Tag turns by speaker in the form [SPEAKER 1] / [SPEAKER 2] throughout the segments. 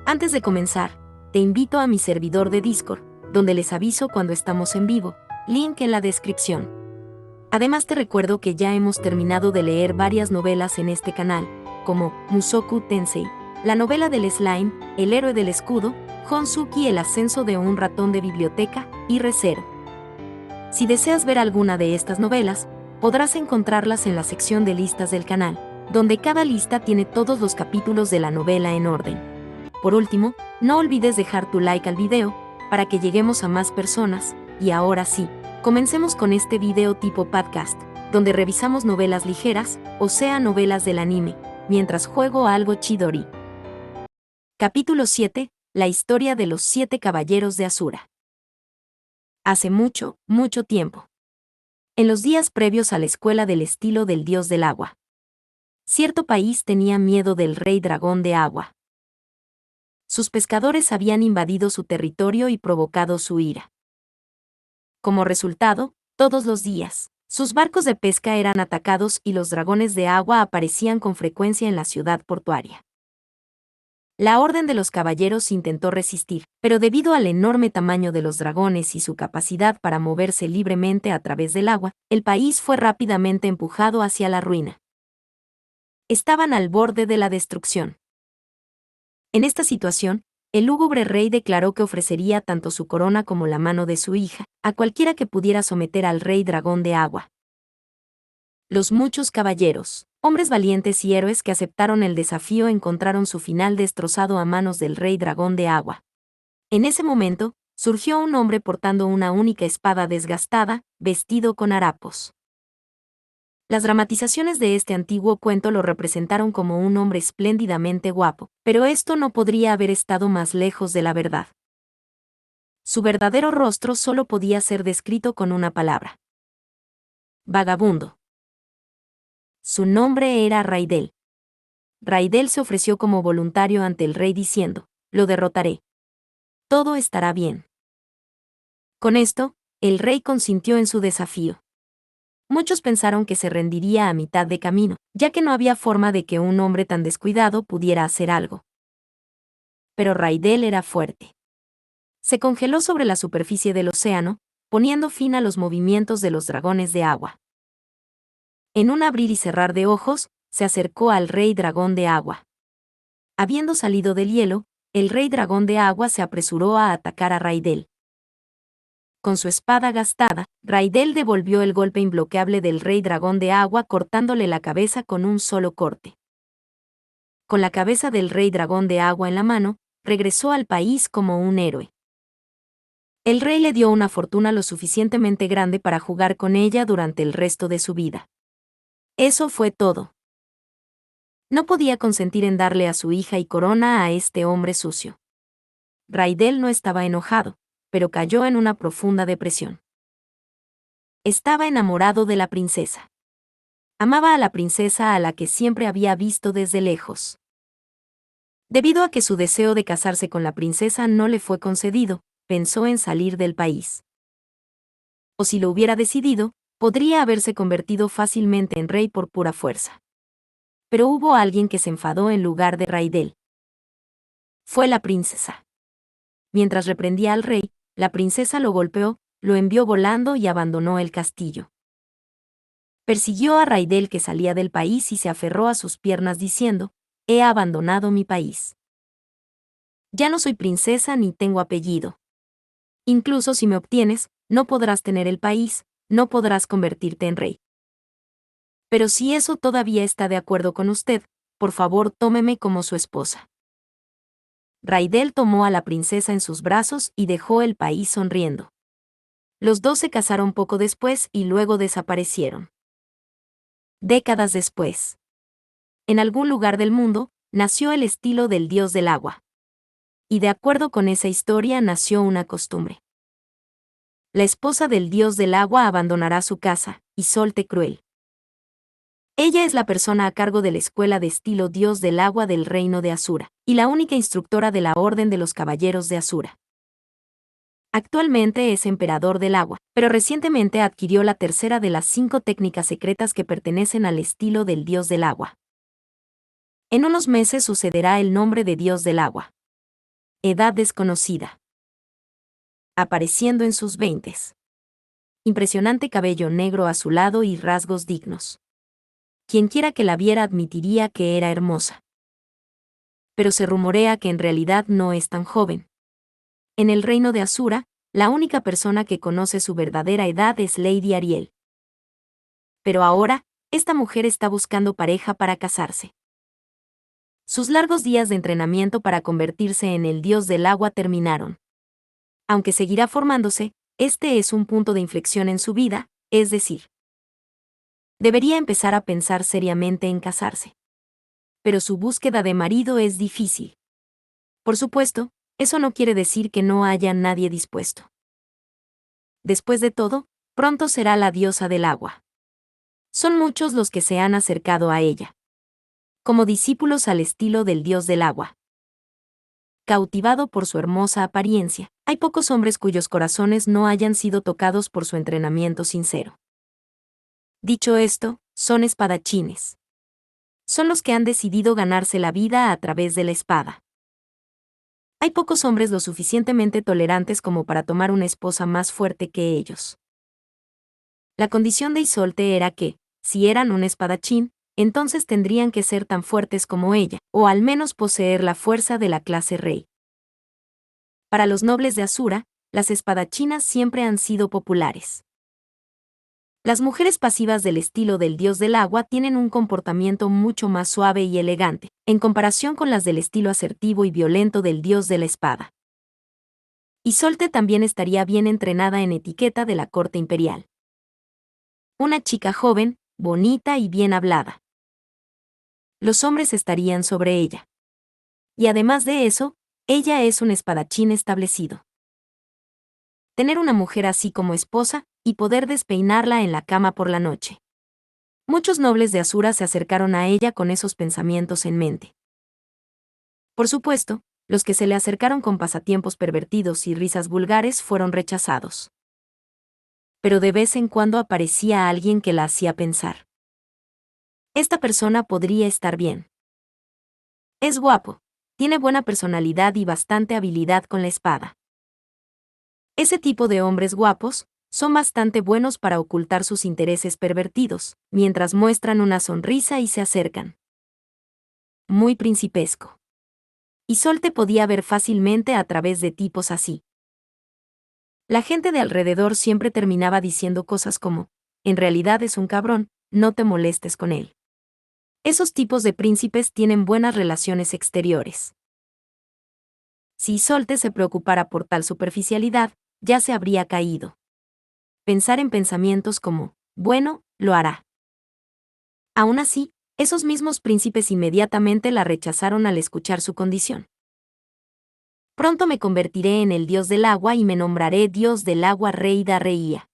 [SPEAKER 1] Antes de comenzar, te invito a mi servidor de Discord, donde les aviso cuando estamos en vivo, link en la descripción. Además te recuerdo que ya hemos terminado de leer varias novelas en este canal, como Mushoku Tensei, la novela del slime, El héroe del escudo, Honsuki, el ascenso de un ratón de biblioteca, y Re:Zero. Si deseas ver alguna de estas novelas, podrás encontrarlas en la sección de listas del canal, donde cada lista tiene todos los capítulos de la novela en orden. Por último, no olvides dejar tu like al video, para que lleguemos a más personas, y ahora sí, comencemos con este video tipo podcast, donde revisamos novelas ligeras, o sea novelas del anime, mientras juego a algo chidori. Capítulo 7, la historia de los 7 caballeros de Asura. Hace mucho, mucho tiempo. En los días previos a la escuela del estilo del dios del agua. Cierto país tenía miedo del rey dragón de agua. Sus pescadores habían invadido su territorio y provocado su ira. Como resultado, todos los días, sus barcos de pesca eran atacados y los dragones de agua aparecían con frecuencia en la ciudad portuaria. La Orden de los Caballeros intentó resistir, pero debido al enorme tamaño de los dragones y su capacidad para moverse libremente a través del agua, el país fue rápidamente empujado hacia la ruina. Estaban al borde de la destrucción. En esta situación, el lúgubre rey declaró que ofrecería tanto su corona como la mano de su hija, a cualquiera que pudiera someter al rey dragón de agua. Los muchos caballeros, hombres valientes y héroes que aceptaron el desafío encontraron su final destrozado a manos del rey dragón de agua. En ese momento, surgió un hombre portando una única espada desgastada, vestido con harapos. Las dramatizaciones de este antiguo cuento lo representaron como un hombre espléndidamente guapo, pero esto no podría haber estado más lejos de la verdad. Su verdadero rostro solo podía ser descrito con una palabra: vagabundo. Su nombre era Raidel. Raidel se ofreció como voluntario ante el rey diciendo: lo derrotaré. Todo estará bien. Con esto, el rey consintió en su desafío. Muchos pensaron que se rendiría a mitad de camino, ya que no había forma de que un hombre tan descuidado pudiera hacer algo. Pero Raidel era fuerte. Se congeló sobre la superficie del océano, poniendo fin a los movimientos de los dragones de agua. En un abrir y cerrar de ojos, se acercó al rey dragón de agua. Habiendo salido del hielo, el rey dragón de agua se apresuró a atacar a Raidel. Con su espada gastada, Raidel devolvió el golpe imbloqueable del rey dragón de agua cortándole la cabeza con un solo corte. Con la cabeza del rey dragón de agua en la mano, regresó al país como un héroe. El rey le dio una fortuna lo suficientemente grande para jugar con ella durante el resto de su vida. Eso fue todo. No podía consentir en darle a su hija y corona a este hombre sucio. Raidel no estaba enojado, pero cayó en una profunda depresión. Estaba enamorado de la princesa. Amaba a la princesa a la que siempre había visto desde lejos. Debido a que su deseo de casarse con la princesa no le fue concedido, pensó en salir del país. O si lo hubiera decidido, podría haberse convertido fácilmente en rey por pura fuerza. Pero hubo alguien que se enfadó en lugar de Raidel. Fue la princesa. Mientras reprendía al rey, la princesa lo golpeó, lo envió volando y abandonó el castillo. Persiguió a Raidel que salía del país y se aferró a sus piernas diciendo: he abandonado mi país. Ya no soy princesa ni tengo apellido. Incluso si me obtienes, no podrás tener el país, no podrás convertirte en rey. Pero si eso todavía está de acuerdo con usted, por favor tómeme como su esposa. Raidel tomó a la princesa en sus brazos y dejó el país sonriendo. Los dos se casaron poco después y luego desaparecieron. Décadas después, en algún lugar del mundo, nació el estilo del dios del agua. Y de acuerdo con esa historia nació una costumbre. La esposa del dios del agua abandonará su casa, Isolde Cruel. Ella es la persona a cargo de la escuela de estilo dios del agua del reino de Asura, y la única instructora de la Orden de los Caballeros de Asura. Actualmente es emperador del agua, pero recientemente adquirió la tercera de las 5 técnicas secretas que pertenecen al estilo del dios del agua. En unos meses sucederá el nombre de dios del agua. Edad desconocida. Apareciendo en sus 20s. Impresionante cabello negro azulado y rasgos dignos. Quienquiera que la viera admitiría que era hermosa. Pero se rumorea que en realidad no es tan joven. En el reino de Asura, la única persona que conoce su verdadera edad es Lady Ariel. Pero ahora, esta mujer está buscando pareja para casarse. Sus largos días de entrenamiento para convertirse en el dios del agua terminaron. Aunque seguirá formándose, este es un punto de inflexión en su vida, es decir, debería empezar a pensar seriamente en casarse. Pero su búsqueda de marido es difícil. Por supuesto, eso no quiere decir que no haya nadie dispuesto. Después de todo, pronto será la diosa del agua. Son muchos los que se han acercado a ella. Como discípulos al estilo del dios del agua. Cautivado por su hermosa apariencia, hay pocos hombres cuyos corazones no hayan sido tocados por su entrenamiento sincero. Dicho esto, son espadachines. Son los que han decidido ganarse la vida a través de la espada. Hay pocos hombres lo suficientemente tolerantes como para tomar una esposa más fuerte que ellos. La condición de Isolde era que, si eran un espadachín, entonces tendrían que ser tan fuertes como ella, o al menos poseer la fuerza de la clase rey. Para los nobles de Asura, las espadachinas siempre han sido populares. Las mujeres pasivas del estilo del dios del agua tienen un comportamiento mucho más suave y elegante, en comparación con las del estilo asertivo y violento del dios de la espada. Isolde también estaría bien entrenada en etiqueta de la corte imperial. Una chica joven, bonita y bien hablada. Los hombres estarían sobre ella. Y además de eso, ella es un espadachín establecido. Tener una mujer así como esposa, y poder despeinarla en la cama por la noche. Muchos nobles de Asura se acercaron a ella con esos pensamientos en mente. Por supuesto, los que se le acercaron con pasatiempos pervertidos y risas vulgares fueron rechazados. Pero de vez en cuando aparecía alguien que la hacía pensar. Esta persona podría estar bien. Es guapo, tiene buena personalidad y bastante habilidad con la espada. Ese tipo de hombres guapos son bastante buenos para ocultar sus intereses pervertidos, mientras muestran una sonrisa y se acercan. Muy principesco. Isolde podía ver fácilmente a través de tipos así. La gente de alrededor siempre terminaba diciendo cosas como, en realidad es un cabrón, no te molestes con él. Esos tipos de príncipes tienen buenas relaciones exteriores. Si Isolde se preocupara por tal superficialidad, ya se habría caído. Pensar en pensamientos como, bueno, lo hará. Aún así, esos mismos príncipes inmediatamente la rechazaron al escuchar su condición. Pronto me convertiré en el dios del agua y me nombraré dios del agua rey da reía.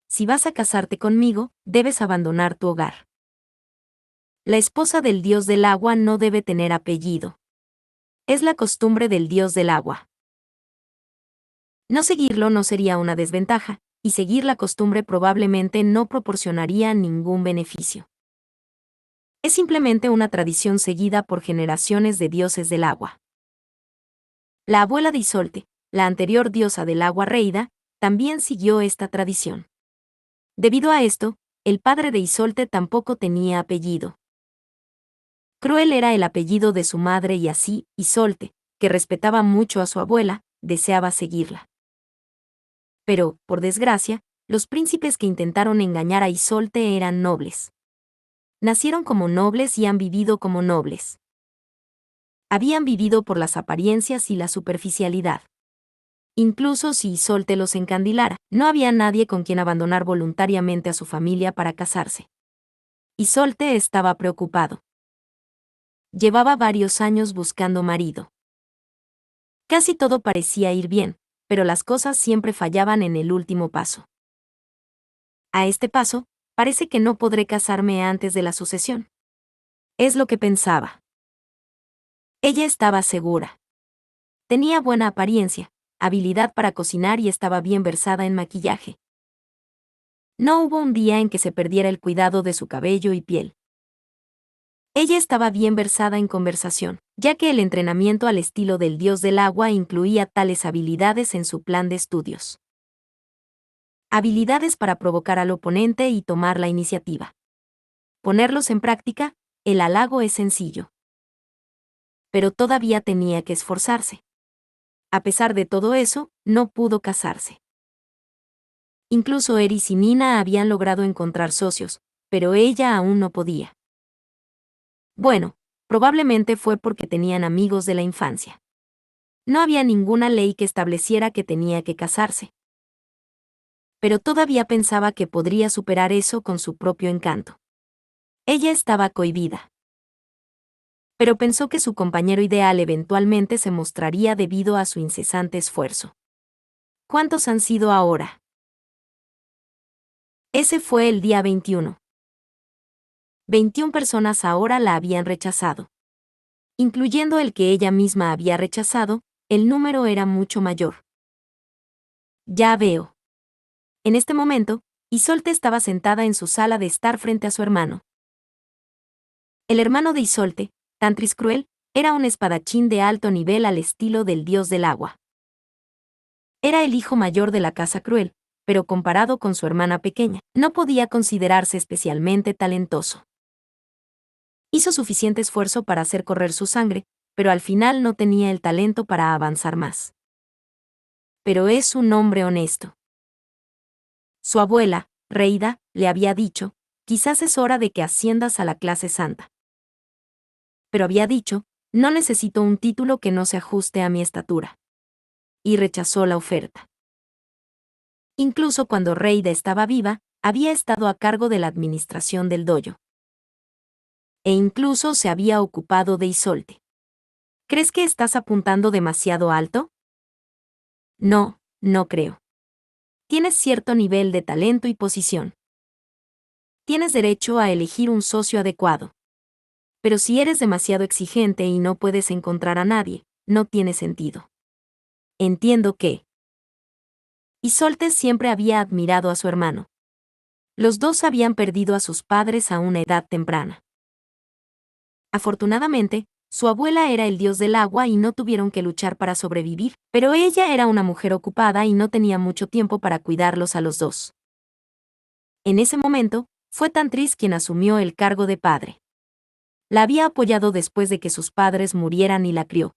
[SPEAKER 1] Si vas a casarte conmigo, debes abandonar tu hogar. La esposa del dios del agua no debe tener apellido. Es la costumbre del dios del agua. No seguirlo no sería una desventaja, y seguir la costumbre probablemente no proporcionaría ningún beneficio. Es simplemente una tradición seguida por generaciones de dioses del agua. La abuela de Isolde, la anterior diosa del agua Reida, también siguió esta tradición. Debido a esto, el padre de Isolde tampoco tenía apellido. Cruel era el apellido de su madre y así, Isolde, que respetaba mucho a su abuela, deseaba seguirla. Pero, por desgracia, los príncipes que intentaron engañar a Isolde eran nobles. Nacieron como nobles y han vivido como nobles. Habían vivido por las apariencias y la superficialidad. Incluso si Isolde los encandilara, no había nadie con quien abandonar voluntariamente a su familia para casarse. Isolde estaba preocupado. Llevaba varios años buscando marido. Casi todo parecía ir bien, pero las cosas siempre fallaban en el último paso. A este paso, parece que no podré casarme antes de la sucesión. Es lo que pensaba. Ella estaba segura. Tenía buena apariencia, habilidad para cocinar y estaba bien versada en maquillaje. No hubo un día en que se perdiera el cuidado de su cabello y piel. Ella estaba bien versada en conversación, ya que el entrenamiento al estilo del dios del agua incluía tales habilidades en su plan de estudios. Habilidades para provocar al oponente y tomar la iniciativa. Ponerlos en práctica, el halago es sencillo. Pero todavía tenía que esforzarse. A pesar de todo eso, no pudo casarse. Incluso Eris y Nina habían logrado encontrar socios, pero ella aún no podía. Bueno, probablemente fue porque tenían amigos de la infancia. No había ninguna ley que estableciera que tenía que casarse. Pero todavía pensaba que podría superar eso con su propio encanto. Ella estaba cohibida. Pero pensó que su compañero ideal eventualmente se mostraría debido a su incesante esfuerzo. ¿Cuántos han sido ahora? Ese fue el día 21. 21 personas ahora la habían rechazado. Incluyendo el que ella misma había rechazado, el número era mucho mayor. Ya veo. En este momento, Isolde estaba sentada en su sala de estar frente a su hermano. El hermano de Isolde, Tantris Cruel, era un espadachín de alto nivel al estilo del dios del agua. Era el hijo mayor de la casa Cruel, pero comparado con su hermana pequeña, no podía considerarse especialmente talentoso. Hizo suficiente esfuerzo para hacer correr su sangre, pero al final no tenía el talento para avanzar más. Pero es un hombre honesto. Su abuela, Reida, le había dicho, quizás es hora de que asciendas a la clase santa. Pero había dicho, no necesito un título que no se ajuste a mi estatura. Y rechazó la oferta. Incluso cuando Reida estaba viva, había estado a cargo de la administración del dojo. E incluso se había ocupado de Isolde. ¿Crees que estás apuntando demasiado alto? No, no creo. Tienes cierto nivel de talento y posición. Tienes derecho a elegir un socio adecuado. Pero si eres demasiado exigente y no puedes encontrar a nadie, no tiene sentido. Entiendo que. Isolde siempre había admirado a su hermano. Los dos habían perdido a sus padres a una edad temprana. Afortunadamente, su abuela era el dios del agua y no tuvieron que luchar para sobrevivir, pero ella era una mujer ocupada y no tenía mucho tiempo para cuidarlos a los dos. En ese momento, fue Tantris quien asumió el cargo de padre. La había apoyado después de que sus padres murieran y la crió.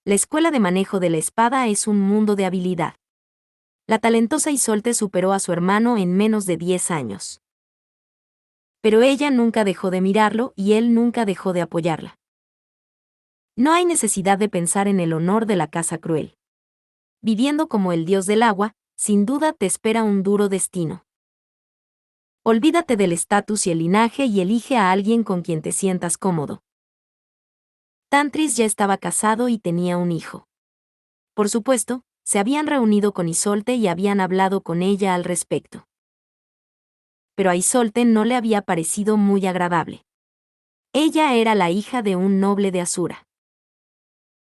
[SPEAKER 1] La escuela de manejo de la espada es un mundo de habilidad. La talentosa Isolde superó a su hermano en menos de 10 años. Pero ella nunca dejó de mirarlo y él nunca dejó de apoyarla. No hay necesidad de pensar en el honor de la casa Cruel. Viviendo como el dios del agua, sin duda te espera un duro destino. Olvídate del estatus y el linaje y elige a alguien con quien te sientas cómodo. Tantris ya estaba casado y tenía un hijo. Por supuesto, se habían reunido con Isolde y habían hablado con ella al respecto. Pero a Isolde no le había parecido muy agradable. Ella era la hija de un noble de Asura.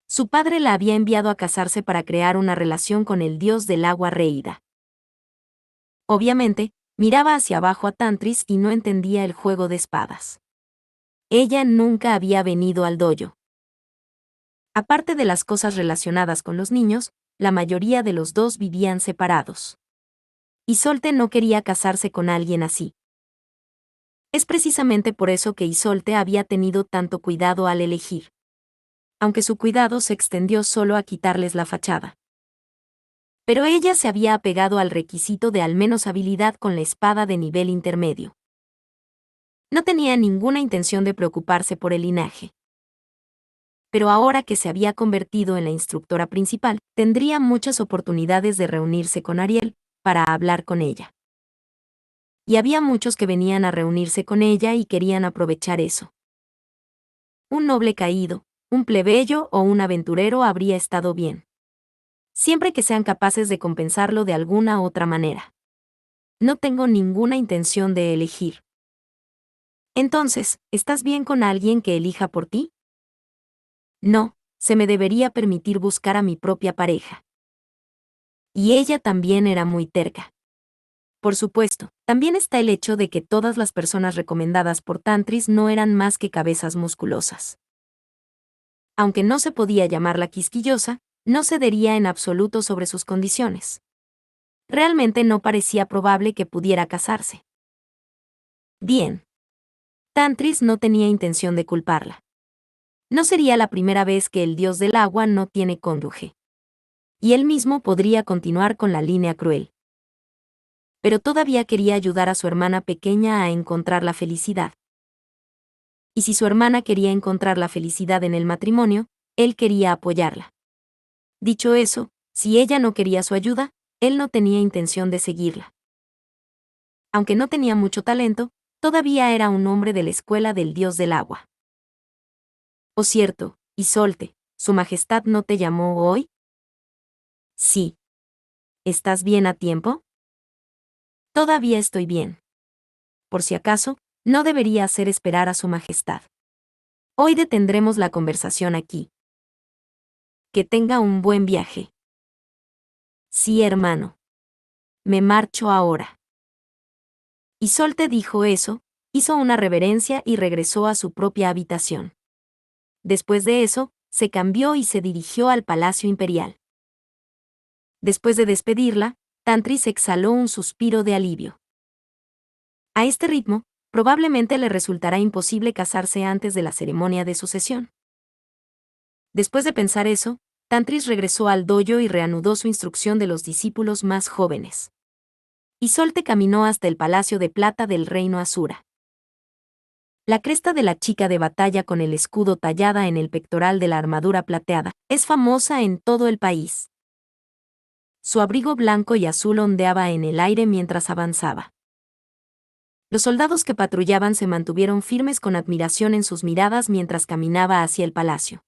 [SPEAKER 1] Su padre la había enviado a casarse para crear una relación con el dios del agua Reida. Obviamente, miraba hacia abajo a Tantris y no entendía el juego de espadas. Ella nunca había venido al dojo. Aparte de las cosas relacionadas con los niños, la mayoría de los dos vivían separados. Isolde no quería casarse con alguien así. Es precisamente por eso que Isolde había tenido tanto cuidado al elegir. Aunque su cuidado se extendió solo a quitarles la fachada. Pero ella se había apegado al requisito de al menos habilidad con la espada de nivel intermedio. No tenía ninguna intención de preocuparse por el linaje. Pero ahora que se había convertido en la instructora principal, tendría muchas oportunidades de reunirse con Ariel, para hablar con ella. Y había muchos que venían a reunirse con ella y querían aprovechar eso. Un noble caído, un plebeyo o un aventurero habría estado bien. Siempre que sean capaces de compensarlo de alguna otra manera. No tengo ninguna intención de elegir. Entonces, ¿estás bien con alguien que elija por ti? No, se me debería permitir buscar a mi propia pareja. Y ella también era muy terca. Por supuesto, también está el hecho de que todas las personas recomendadas por Tantris no eran más que cabezas musculosas. Aunque no se podía llamarla quisquillosa, no cedería en absoluto sobre sus condiciones. Realmente no parecía probable que pudiera casarse. Bien. Tantris no tenía intención de culparla. No sería la primera vez que el dios del agua no tiene cónyuge. Y él mismo podría continuar con la línea cruel. Pero todavía quería ayudar a su hermana pequeña a encontrar la felicidad. Y si su hermana quería encontrar la felicidad en el matrimonio, él quería apoyarla. Dicho eso, si ella no quería su ayuda, él no tenía intención de seguirla. Aunque no tenía mucho talento, todavía era un hombre de la escuela del dios del agua. Oh cierto, Isolde, ¿Su Majestad no te llamó hoy? Sí. ¿Estás bien a tiempo? Todavía estoy bien. Por si acaso, no debería hacer esperar a Su Majestad. Hoy detendremos la conversación aquí. Que tenga un buen viaje. Sí, hermano. Me marcho ahora. Isolde dijo eso, hizo una reverencia y regresó a su propia habitación. Después de eso, se cambió y se dirigió al Palacio Imperial. Después de despedirla, Tantris exhaló un suspiro de alivio. A este ritmo, probablemente le resultará imposible casarse antes de la ceremonia de sucesión. Después de pensar eso, Tantris regresó al dojo y reanudó su instrucción de los discípulos más jóvenes. Isolde caminó hasta el Palacio de Plata del Reino Asura. La cresta de la chica de batalla con el escudo tallada en el pectoral de la armadura plateada es famosa en todo el país. Su abrigo blanco y azul ondeaba en el aire mientras avanzaba. Los soldados que patrullaban se mantuvieron firmes con admiración en sus miradas mientras caminaba hacia el palacio.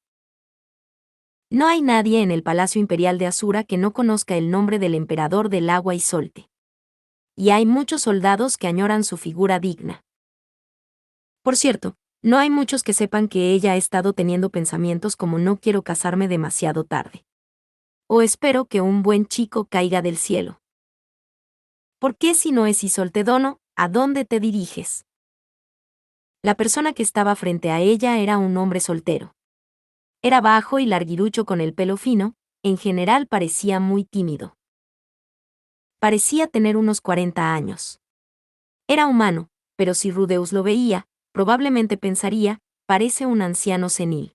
[SPEAKER 1] No hay nadie en el Palacio Imperial de Asura que no conozca el nombre del emperador del agua Isolde. Y hay muchos soldados que añoran su figura digna. Por cierto, no hay muchos que sepan que ella ha estado teniendo pensamientos como no quiero casarme demasiado tarde. O espero que un buen chico caiga del cielo. ¿Por qué si no es Isolde Dono, a dónde te diriges? La persona que estaba frente a ella era un hombre soltero. Era bajo y larguirucho con el pelo fino, en general parecía muy tímido. Parecía tener unos 40 años. Era humano, pero si Rudeus lo veía, probablemente pensaría, parece un anciano senil.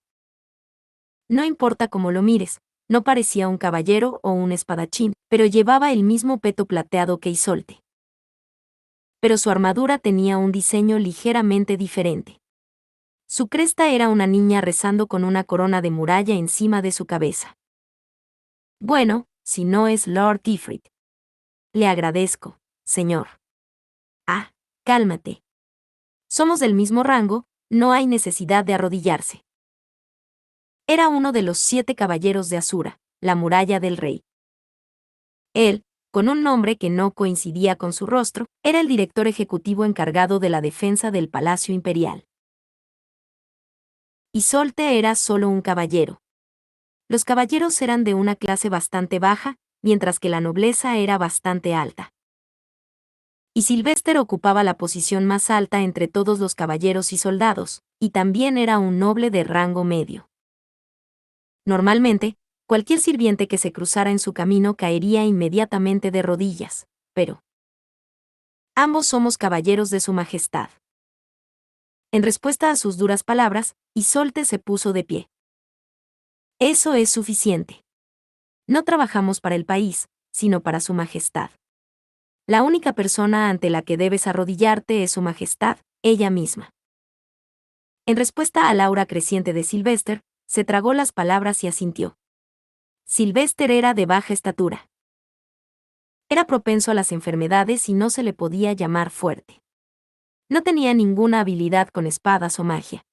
[SPEAKER 1] No importa cómo lo mires, no parecía un caballero o un espadachín, pero llevaba el mismo peto plateado que Isolde. Pero su armadura tenía un diseño ligeramente diferente. Su cresta era una niña rezando con una corona de muralla encima de su cabeza. Bueno, si no es Lord Ifrit. Le agradezco, señor. Ah, cálmate. Somos del mismo rango, no hay necesidad de arrodillarse. Era uno de los 7 caballeros de Asura, la muralla del rey. Él, con un nombre que no coincidía con su rostro, era el director ejecutivo encargado de la defensa del Palacio Imperial. Isolde era solo un caballero. Los caballeros eran de una clase bastante baja, mientras que la nobleza era bastante alta. Y Sylvester ocupaba la posición más alta entre todos los caballeros y soldados, y también era un noble de rango medio. Normalmente, cualquier sirviente que se cruzara en su camino caería inmediatamente de rodillas, pero ambos somos caballeros de su majestad. En respuesta a sus duras palabras, Isolde se puso de pie. Eso es suficiente. No trabajamos para el país, sino para su majestad. La única persona ante la que debes arrodillarte es su majestad, ella misma. En respuesta al aura creciente de Sylvester, se tragó las palabras y asintió. Sylvester era de baja estatura. Era propenso a las enfermedades y no se le podía llamar fuerte. No tenía ninguna habilidad con espadas o magia.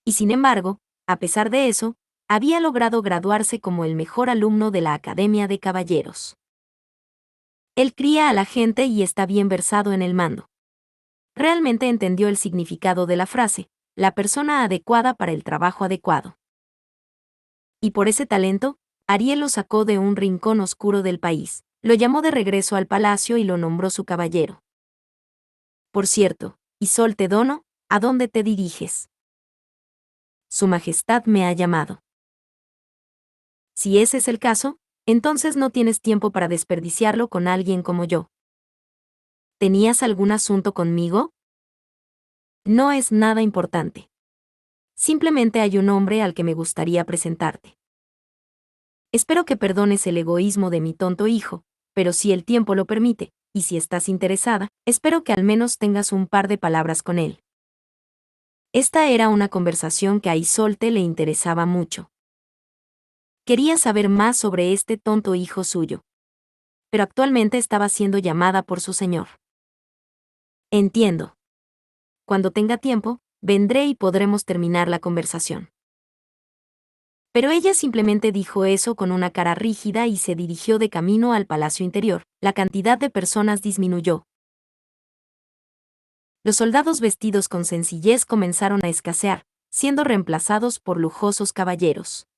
[SPEAKER 1] Y sin embargo, a pesar de eso, había logrado graduarse como el mejor alumno de la Academia de Caballeros. Él cría a la gente y está bien versado en el mando. Realmente entendió el significado de la frase, la persona adecuada para el trabajo adecuado. Y por ese talento, Ariel lo sacó de un rincón oscuro del país, lo llamó de regreso al palacio y lo nombró su caballero. Por cierto, Isolde Dono, ¿a dónde te diriges? Su Majestad me ha llamado. Si ese es el caso, entonces no tienes tiempo para desperdiciarlo con alguien como yo. ¿Tenías algún asunto conmigo? No es nada importante. Simplemente hay un hombre al que me gustaría presentarte. Espero que perdones el egoísmo de mi tonto hijo, pero si el tiempo lo permite, y si estás interesada, espero que al menos tengas un par de palabras con él. Esta era una conversación que a Isolde le interesaba mucho. Quería saber más sobre este tonto hijo suyo. Pero actualmente estaba siendo llamada por su señor. Entiendo. Cuando tenga tiempo, vendré y podremos terminar la conversación. Pero ella simplemente dijo eso con una cara rígida y se dirigió de camino al palacio interior. La cantidad de personas disminuyó. Los soldados vestidos con sencillez comenzaron a escasear, siendo reemplazados por lujosos caballeros.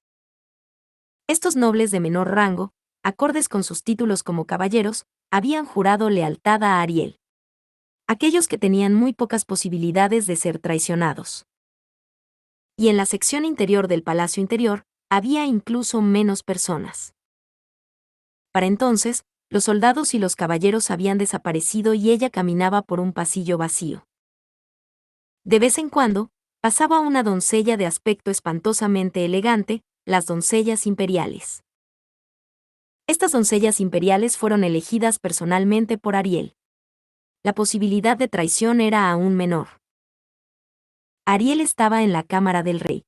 [SPEAKER 1] Estos nobles de menor rango, acordes con sus títulos como caballeros, habían jurado lealtad a Ariel. Aquellos que tenían muy pocas posibilidades de ser traicionados. Y en la sección interior del palacio interior, había incluso menos personas. Para entonces, los soldados y los caballeros habían desaparecido y ella caminaba por un pasillo vacío. De vez en cuando, pasaba una doncella de aspecto espantosamente elegante, las doncellas imperiales. Estas doncellas imperiales fueron elegidas personalmente por Ariel. La posibilidad de traición era aún menor. Ariel estaba en la cámara del rey.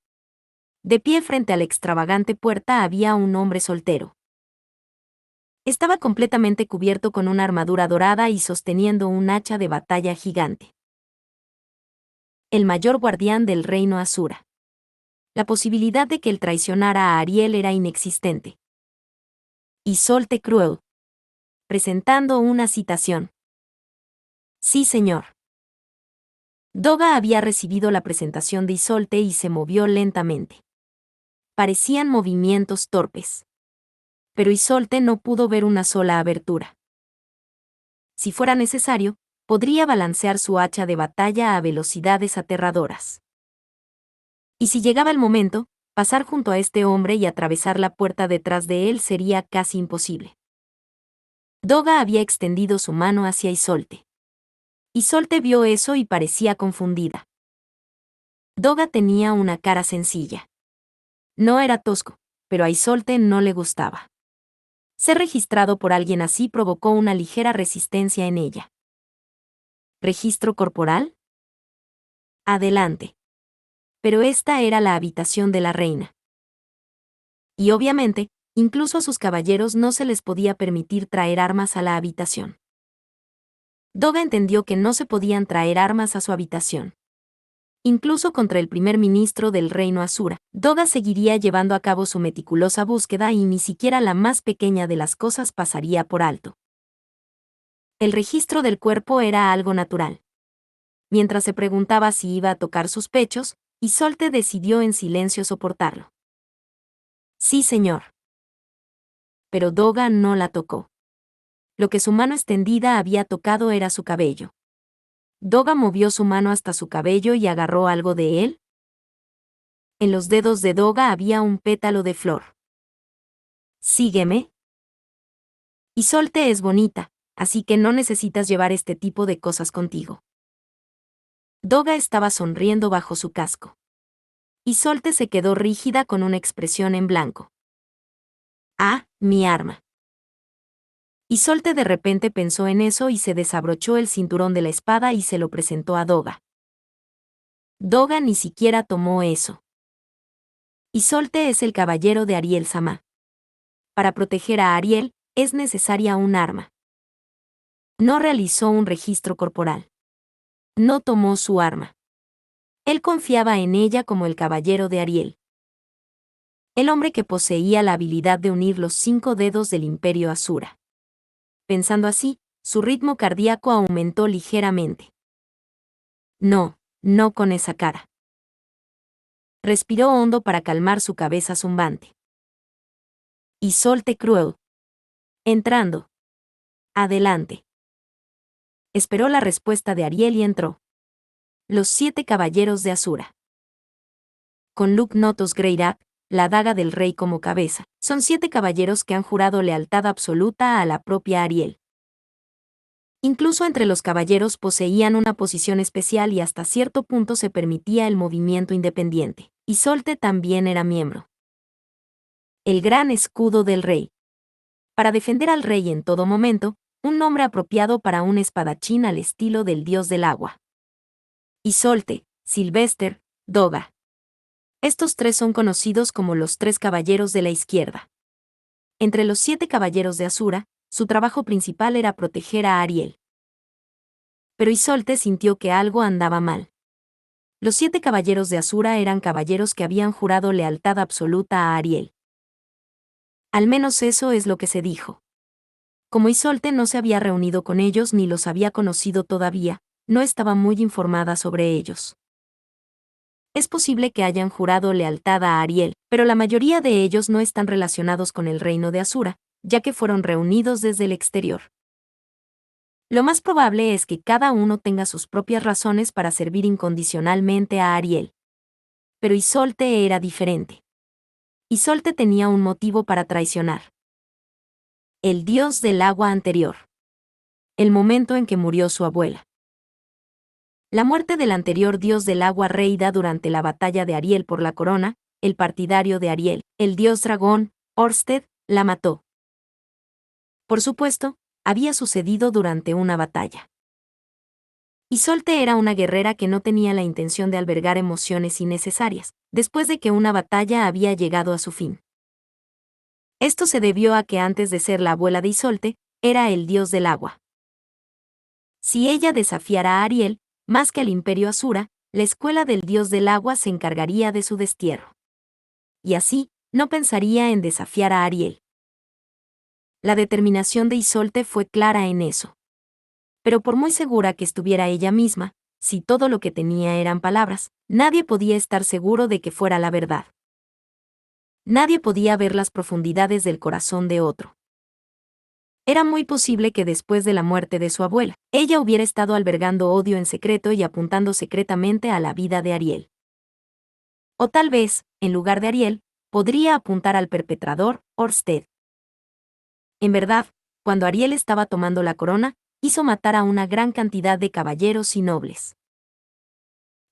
[SPEAKER 1] De pie frente a la extravagante puerta había un hombre soltero. Estaba completamente cubierto con una armadura dorada y sosteniendo un hacha de batalla gigante. El mayor guardián del reino Asura. La posibilidad de que él traicionara a Ariel era inexistente. Isolde Cruel. Presentando una citación. Sí, señor. Doga había recibido la presentación de Isolde y se movió lentamente. Parecían movimientos torpes. Pero Isolde no pudo ver una sola abertura. Si fuera necesario, podría balancear su hacha de batalla a velocidades aterradoras. Y si llegaba el momento, pasar junto a este hombre y atravesar la puerta detrás de él sería casi imposible. Doga había extendido su mano hacia Isolde. Isolde vio eso y parecía confundida. Doga tenía una cara sencilla. No era tosco, pero a Isolde no le gustaba. Ser registrado por alguien así provocó una ligera resistencia en ella. ¿Registro corporal? Adelante. Pero esta era la habitación de la reina. Y obviamente, incluso a sus caballeros no se les podía permitir traer armas a la habitación. Doga entendió que no se podían traer armas a su habitación. Incluso contra el primer ministro del reino Asura, Doga seguiría llevando a cabo su meticulosa búsqueda y ni siquiera la más pequeña de las cosas pasaría por alto. El registro del cuerpo era algo natural. Mientras se preguntaba si iba a tocar sus pechos, Isolde decidió en silencio soportarlo. Sí, señor. Pero Doga no la tocó. Lo que su mano extendida había tocado era su cabello. Doga movió su mano hasta su cabello y agarró algo de él. En los dedos de Doga había un pétalo de flor. Sígueme. Isolde es bonita, así que no necesitas llevar este tipo de cosas contigo. Doga estaba sonriendo bajo su casco. Isolde se quedó rígida con una expresión en blanco. Ah, mi arma. Isolde de repente pensó en eso y se desabrochó el cinturón de la espada y se lo presentó a Doga. Doga ni siquiera tomó eso. Isolde es el caballero de Ariel Sama. Para proteger a Ariel, es necesaria un arma. No realizó un registro corporal. No tomó su arma. Él confiaba en ella como el caballero de Ariel. El hombre que poseía la habilidad de unir los 5 dedos del Imperio Asura. Pensando así, su ritmo cardíaco aumentó ligeramente. No, no con esa cara. Respiró hondo para calmar su cabeza zumbante. Isolde Cruel. Entrando. Adelante. Esperó la respuesta de Ariel y entró. Los 7 caballeros de Asura. con Luke Notos Greyrat, la daga del rey como cabeza. Son 7 caballeros que han jurado lealtad absoluta a la propia Ariel. Incluso entre los caballeros poseían una posición especial y hasta cierto punto se permitía el movimiento independiente. Isolthe también era miembro. El gran escudo del rey. Para defender al rey en todo momento, un nombre apropiado para un espadachín al estilo del dios del agua. Isolthe, Sylvester, Doga. Estos 3 son conocidos como los 3 caballeros de la izquierda. Entre los 7 caballeros de Asura, su trabajo principal era proteger a Ariel. Pero Isolthe sintió que algo andaba mal. Los 7 caballeros de Asura eran caballeros que habían jurado lealtad absoluta a Ariel. Al menos eso es lo que se dijo. Como Isolthe no se había reunido con ellos ni los había conocido todavía, no estaba muy informada sobre ellos. Es posible que hayan jurado lealtad a Ariel, pero la mayoría de ellos no están relacionados con el reino de Asura, ya que fueron reunidos desde el exterior. Lo más probable es que cada uno tenga sus propias razones para servir incondicionalmente a Ariel. Pero Isolthe era diferente. Isolthe tenía un motivo para traicionar. El dios del agua anterior. El momento en que murió su abuela. La muerte del anterior dios del agua Reida durante la batalla de Ariel por la corona, el partidario de Ariel, el dios dragón, Orsted, la mató. Por supuesto, había sucedido durante una batalla. Isolthe era una guerrera que no tenía la intención de albergar emociones innecesarias, después de que una batalla había llegado a su fin. Esto se debió a que antes de ser la abuela de Isolthe, era el dios del agua. Si ella desafiara a Ariel, más que al imperio Asura, la escuela del dios del agua se encargaría de su destierro. Y así, no pensaría en desafiar a Ariel. La determinación de Isolthe fue clara en eso. Pero por muy segura que estuviera ella misma, si todo lo que tenía eran palabras, nadie podía estar seguro de que fuera la verdad. Nadie podía ver las profundidades del corazón de otro. Era muy posible que después de la muerte de su abuela, ella hubiera estado albergando odio en secreto y apuntando secretamente a la vida de Ariel. O tal vez, en lugar de Ariel, podría apuntar al perpetrador, Orsted. En verdad, cuando Ariel estaba tomando la corona, hizo matar a una gran cantidad de caballeros y nobles.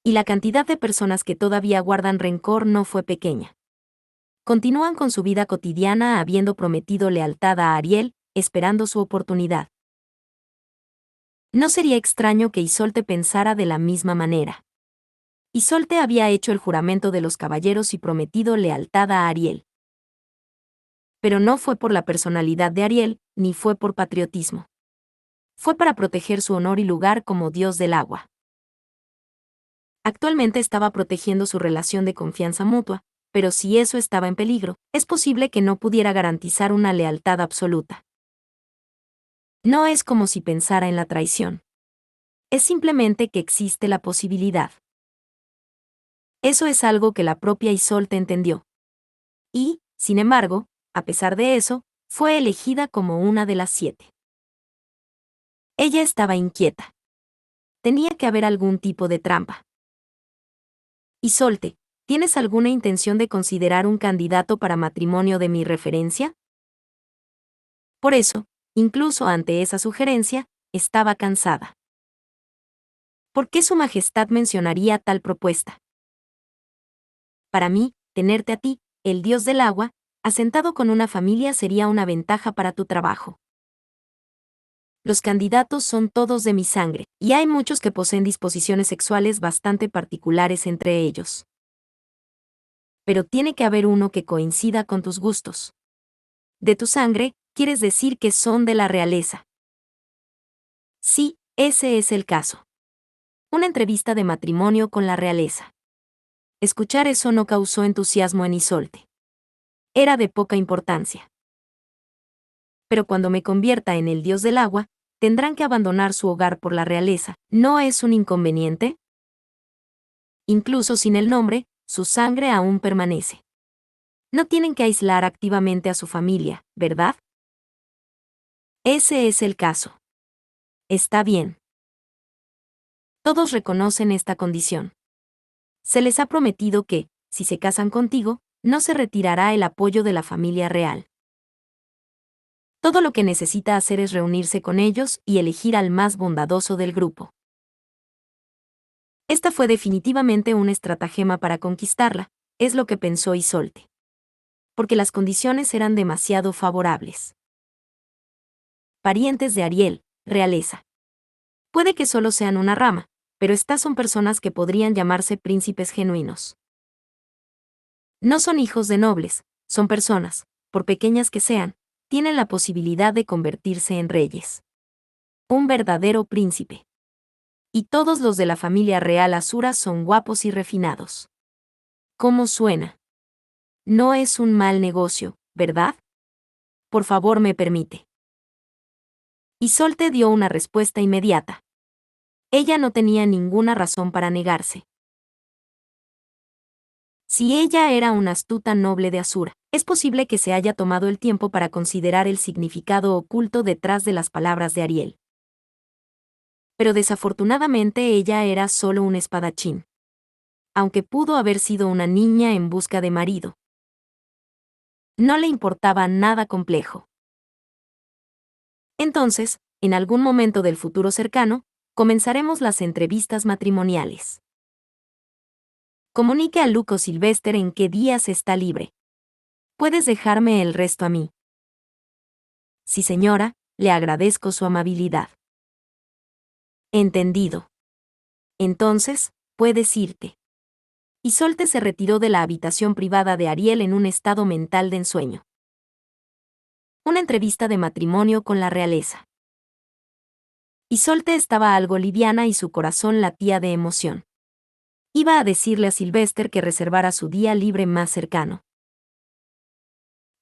[SPEAKER 1] Y la cantidad de personas que todavía guardan rencor no fue pequeña. Continúan con su vida cotidiana habiendo prometido lealtad a Ariel, esperando su oportunidad. No sería extraño que Isolthe pensara de la misma manera. Isolthe había hecho el juramento de los caballeros y prometido lealtad a Ariel. Pero no fue por la personalidad de Ariel, ni fue por patriotismo. Fue para proteger su honor y lugar como dios del agua. Actualmente estaba protegiendo su relación de confianza mutua, pero si eso estaba en peligro, es posible que no pudiera garantizar una lealtad absoluta. No es como si pensara en la traición. Es simplemente que existe la posibilidad. Eso es algo que la propia Isolthe entendió. Y, sin embargo, a pesar de eso, fue elegida como una de las 7. Ella estaba inquieta. Tenía que haber algún tipo de trampa. Isolthe, ¿tienes alguna intención de considerar un candidato para matrimonio de mi referencia? Por eso, incluso ante esa sugerencia, estaba cansada. ¿Por qué Su Majestad mencionaría tal propuesta? Para mí, tenerte a ti, el dios del agua, asentado con una familia sería una ventaja para tu trabajo. Los candidatos son todos de mi sangre, y hay muchos que poseen disposiciones sexuales bastante particulares entre ellos. Pero tiene que haber uno que coincida con tus gustos. De tu sangre, quieres decir que son de la realeza. Sí, ese es el caso. Una entrevista de matrimonio con la realeza. Escuchar eso no causó entusiasmo en Isolthe. Era de poca importancia. Pero cuando me convierta en el dios del agua, tendrán que abandonar su hogar por la realeza. ¿No es un inconveniente? Incluso sin el nombre, su sangre aún permanece. No tienen que aislar activamente a su familia, ¿verdad? Ese es el caso. Está bien. Todos reconocen esta condición. Se les ha prometido que, si se casan contigo, no se retirará el apoyo de la familia real. Todo lo que necesita hacer es reunirse con ellos y elegir al más bondadoso del grupo. Esta fue definitivamente un estratagema para conquistarla, es lo que pensó Isolde. Porque las condiciones eran demasiado favorables. Parientes de Ariel, realeza. Puede que solo sean una rama, pero estas son personas que podrían llamarse príncipes genuinos. No son hijos de nobles, son personas, por pequeñas que sean, tienen la posibilidad de convertirse en reyes. Un verdadero príncipe. Y todos los de la familia real Asura son guapos y refinados. ¿Cómo suena? No es un mal negocio, ¿verdad? Por favor, me permite. Isolde dio una respuesta inmediata. Ella no tenía ninguna razón para negarse. Si ella era una astuta noble de Asura, es posible que se haya tomado el tiempo para considerar el significado oculto detrás de las palabras de Ariel. Pero desafortunadamente ella era solo un espadachín. Aunque pudo haber sido una niña en busca de marido. No le importaba nada complejo. Entonces, en algún momento del futuro cercano, comenzaremos las entrevistas matrimoniales. Comunique a Luke o Sylvester en qué días está libre. Puedes dejarme el resto a mí. Sí, señora, le agradezco su amabilidad. Entendido. Entonces, puedes irte. Isolde se retiró de la habitación privada de Ariel en un estado mental de ensueño. Una entrevista de matrimonio con la realeza. Isolde estaba algo liviana y su corazón latía de emoción. Iba a decirle a Sylvester que reservara su día libre más cercano.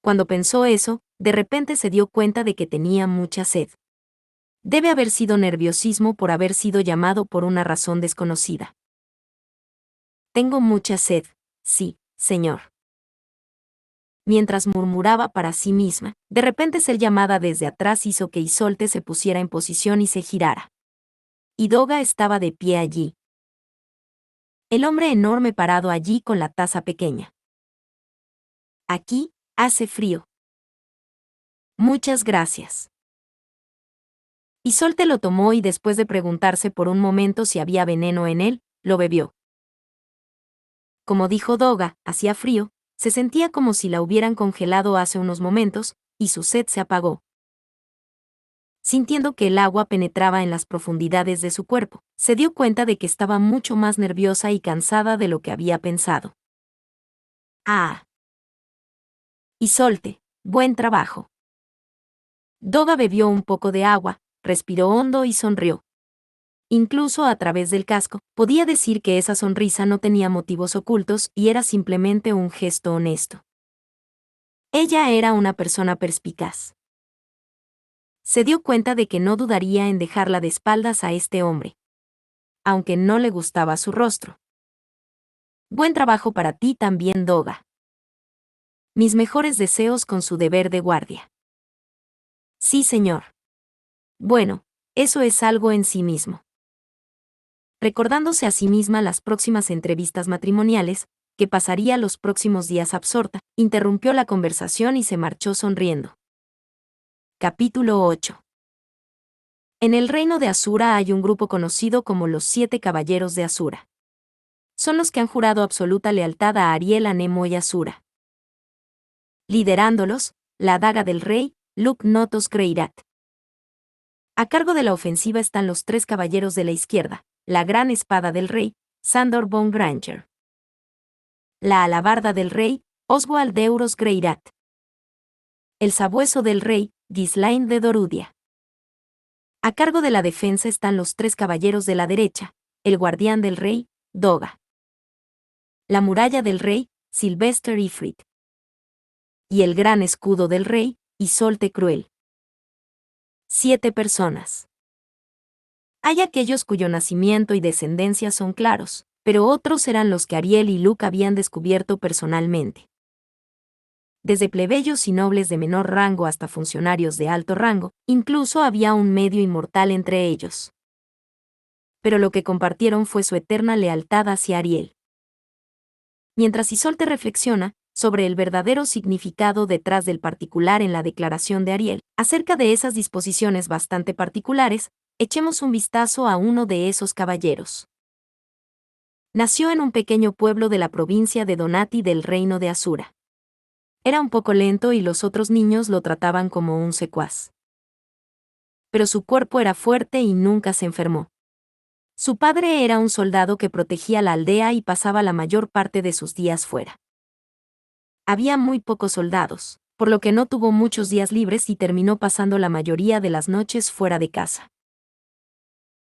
[SPEAKER 1] Cuando pensó eso, de repente se dio cuenta de que tenía mucha sed. Debe haber sido nerviosismo por haber sido llamado por una razón desconocida. Tengo mucha sed, sí, señor. Mientras murmuraba para sí misma, de repente ser llamada desde atrás hizo que Isolde se pusiera en posición y se girara. Y Doga estaba de pie allí. El hombre enorme parado allí con la taza pequeña. Aquí, hace frío. Muchas gracias. Isolde lo tomó y después de preguntarse por un momento si había veneno en él, lo bebió. Como dijo Doga, hacía frío, se sentía como si la hubieran congelado hace unos momentos, y su sed se apagó. Sintiendo que el agua penetraba en las profundidades de su cuerpo, se dio cuenta de que estaba mucho más nerviosa y cansada de lo que había pensado. ¡Ah! Isolde, buen trabajo. Doga bebió un poco de agua, respiró hondo y sonrió. Incluso a través del casco, podía decir que esa sonrisa no tenía motivos ocultos y era simplemente un gesto honesto. Ella era una persona perspicaz. Se dio cuenta de que no dudaría en dejarla de espaldas a este hombre. Aunque no le gustaba su rostro. Buen trabajo para ti también, Doga. Mis mejores deseos con su deber de guardia. Sí, señor. Bueno, eso es algo en sí mismo. Recordándose a sí misma las próximas entrevistas matrimoniales, que pasaría los próximos días absorta, interrumpió la conversación y se marchó sonriendo. Capítulo 8. En el reino de Asura hay un grupo conocido como los 7 Caballeros de Asura. Son los que han jurado absoluta lealtad a Ariel, Anemo y Asura. Liderándolos, la daga del rey, Luke Notos Greirat. A cargo de la ofensiva están los 3 caballeros de la izquierda, la gran espada del rey, Sandor von Granger. La alabarda del rey, Oswald de Euros Greirat. El sabueso del rey, Ghislain de Dorudia. A cargo de la defensa están los 3 caballeros de la derecha, el guardián del rey, Doga. La muralla del rey, Sylvester Ifrit. Y el gran escudo del rey, Isolde Cruel. 7 personas. Hay aquellos cuyo nacimiento y descendencia son claros, pero otros eran los que Ariel y Luke habían descubierto personalmente. Desde plebeyos y nobles de menor rango hasta funcionarios de alto rango, incluso había un medio inmortal entre ellos. Pero lo que compartieron fue su eterna lealtad hacia Ariel. Mientras Isolde reflexiona sobre el verdadero significado detrás del particular en la declaración de Ariel, acerca de esas disposiciones bastante particulares, echemos un vistazo a uno de esos caballeros. Nació en un pequeño pueblo de la provincia de Donati del reino de Asura. Era un poco lento y los otros niños lo trataban como un secuaz. Pero su cuerpo era fuerte y nunca se enfermó. Su padre era un soldado que protegía la aldea y pasaba la mayor parte de sus días fuera. Había muy pocos soldados, por lo que no tuvo muchos días libres y terminó pasando la mayoría de las noches fuera de casa.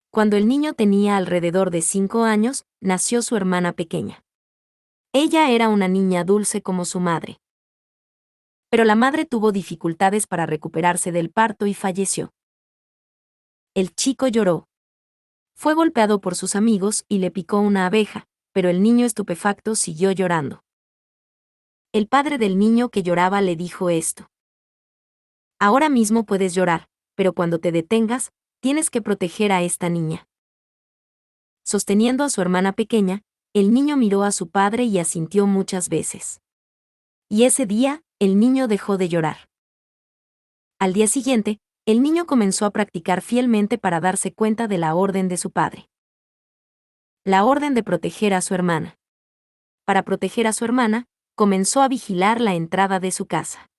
[SPEAKER 1] Cuando el niño tenía alrededor de 5 años, nació su hermana pequeña. Ella era una niña dulce como su madre. Pero la madre tuvo dificultades para recuperarse del parto y falleció. El chico lloró. Fue golpeado por sus amigos y le picó una abeja, pero el niño estupefacto siguió llorando. El padre del niño que lloraba le dijo esto. Ahora mismo puedes llorar, pero cuando te detengas, tienes que proteger a esta niña. Sosteniendo a su hermana pequeña, el niño miró a su padre y asintió muchas veces. Y ese día, el niño dejó de llorar. Al día siguiente, el niño comenzó a practicar fielmente para darse cuenta de la orden de su padre. La orden de proteger a su hermana. Para proteger a su hermana, comenzó a vigilar la entrada de su casa.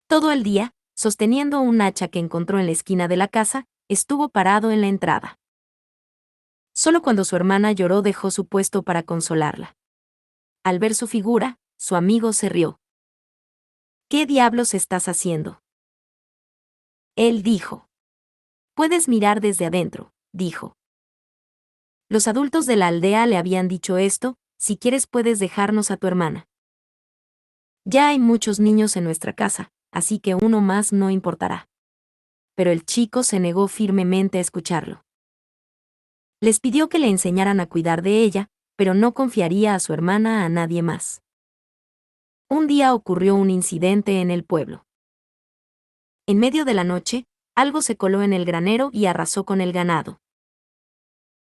[SPEAKER 1] Todo el día, sosteniendo un hacha que encontró en la esquina de la casa, estuvo parado en la entrada. Solo cuando su hermana lloró dejó su puesto para consolarla. Al ver su figura, su amigo se rió. ¿Qué diablos estás haciendo? Él dijo. Puedes mirar desde adentro, dijo. Los adultos de la aldea le habían dicho esto, si quieres puedes dejarnos a tu hermana. Ya hay muchos niños en nuestra casa, así que uno más no importará. Pero el chico se negó firmemente a escucharlo. Les pidió que le enseñaran a cuidar de ella, pero no confiaría a su hermana a nadie más. Un día ocurrió un incidente en el pueblo. En medio de la noche, algo se coló en el granero y arrasó con el ganado.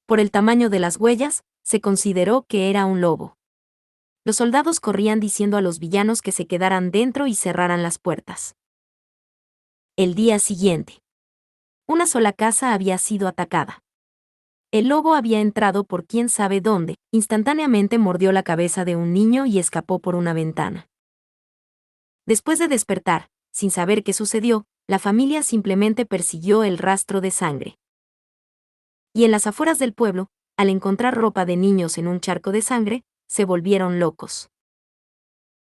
[SPEAKER 1] Por el tamaño de las huellas, se consideró que era un lobo. Los soldados corrían diciendo a los villanos que se quedaran dentro y cerraran las puertas. El día siguiente, una sola casa había sido atacada. El lobo había entrado por quién sabe dónde, instantáneamente mordió la cabeza de un niño y escapó por una ventana. Después de despertar, sin saber qué sucedió, la familia simplemente persiguió el rastro de sangre. Y en las afueras del pueblo, al encontrar ropa de niños en un charco de sangre, se volvieron locos.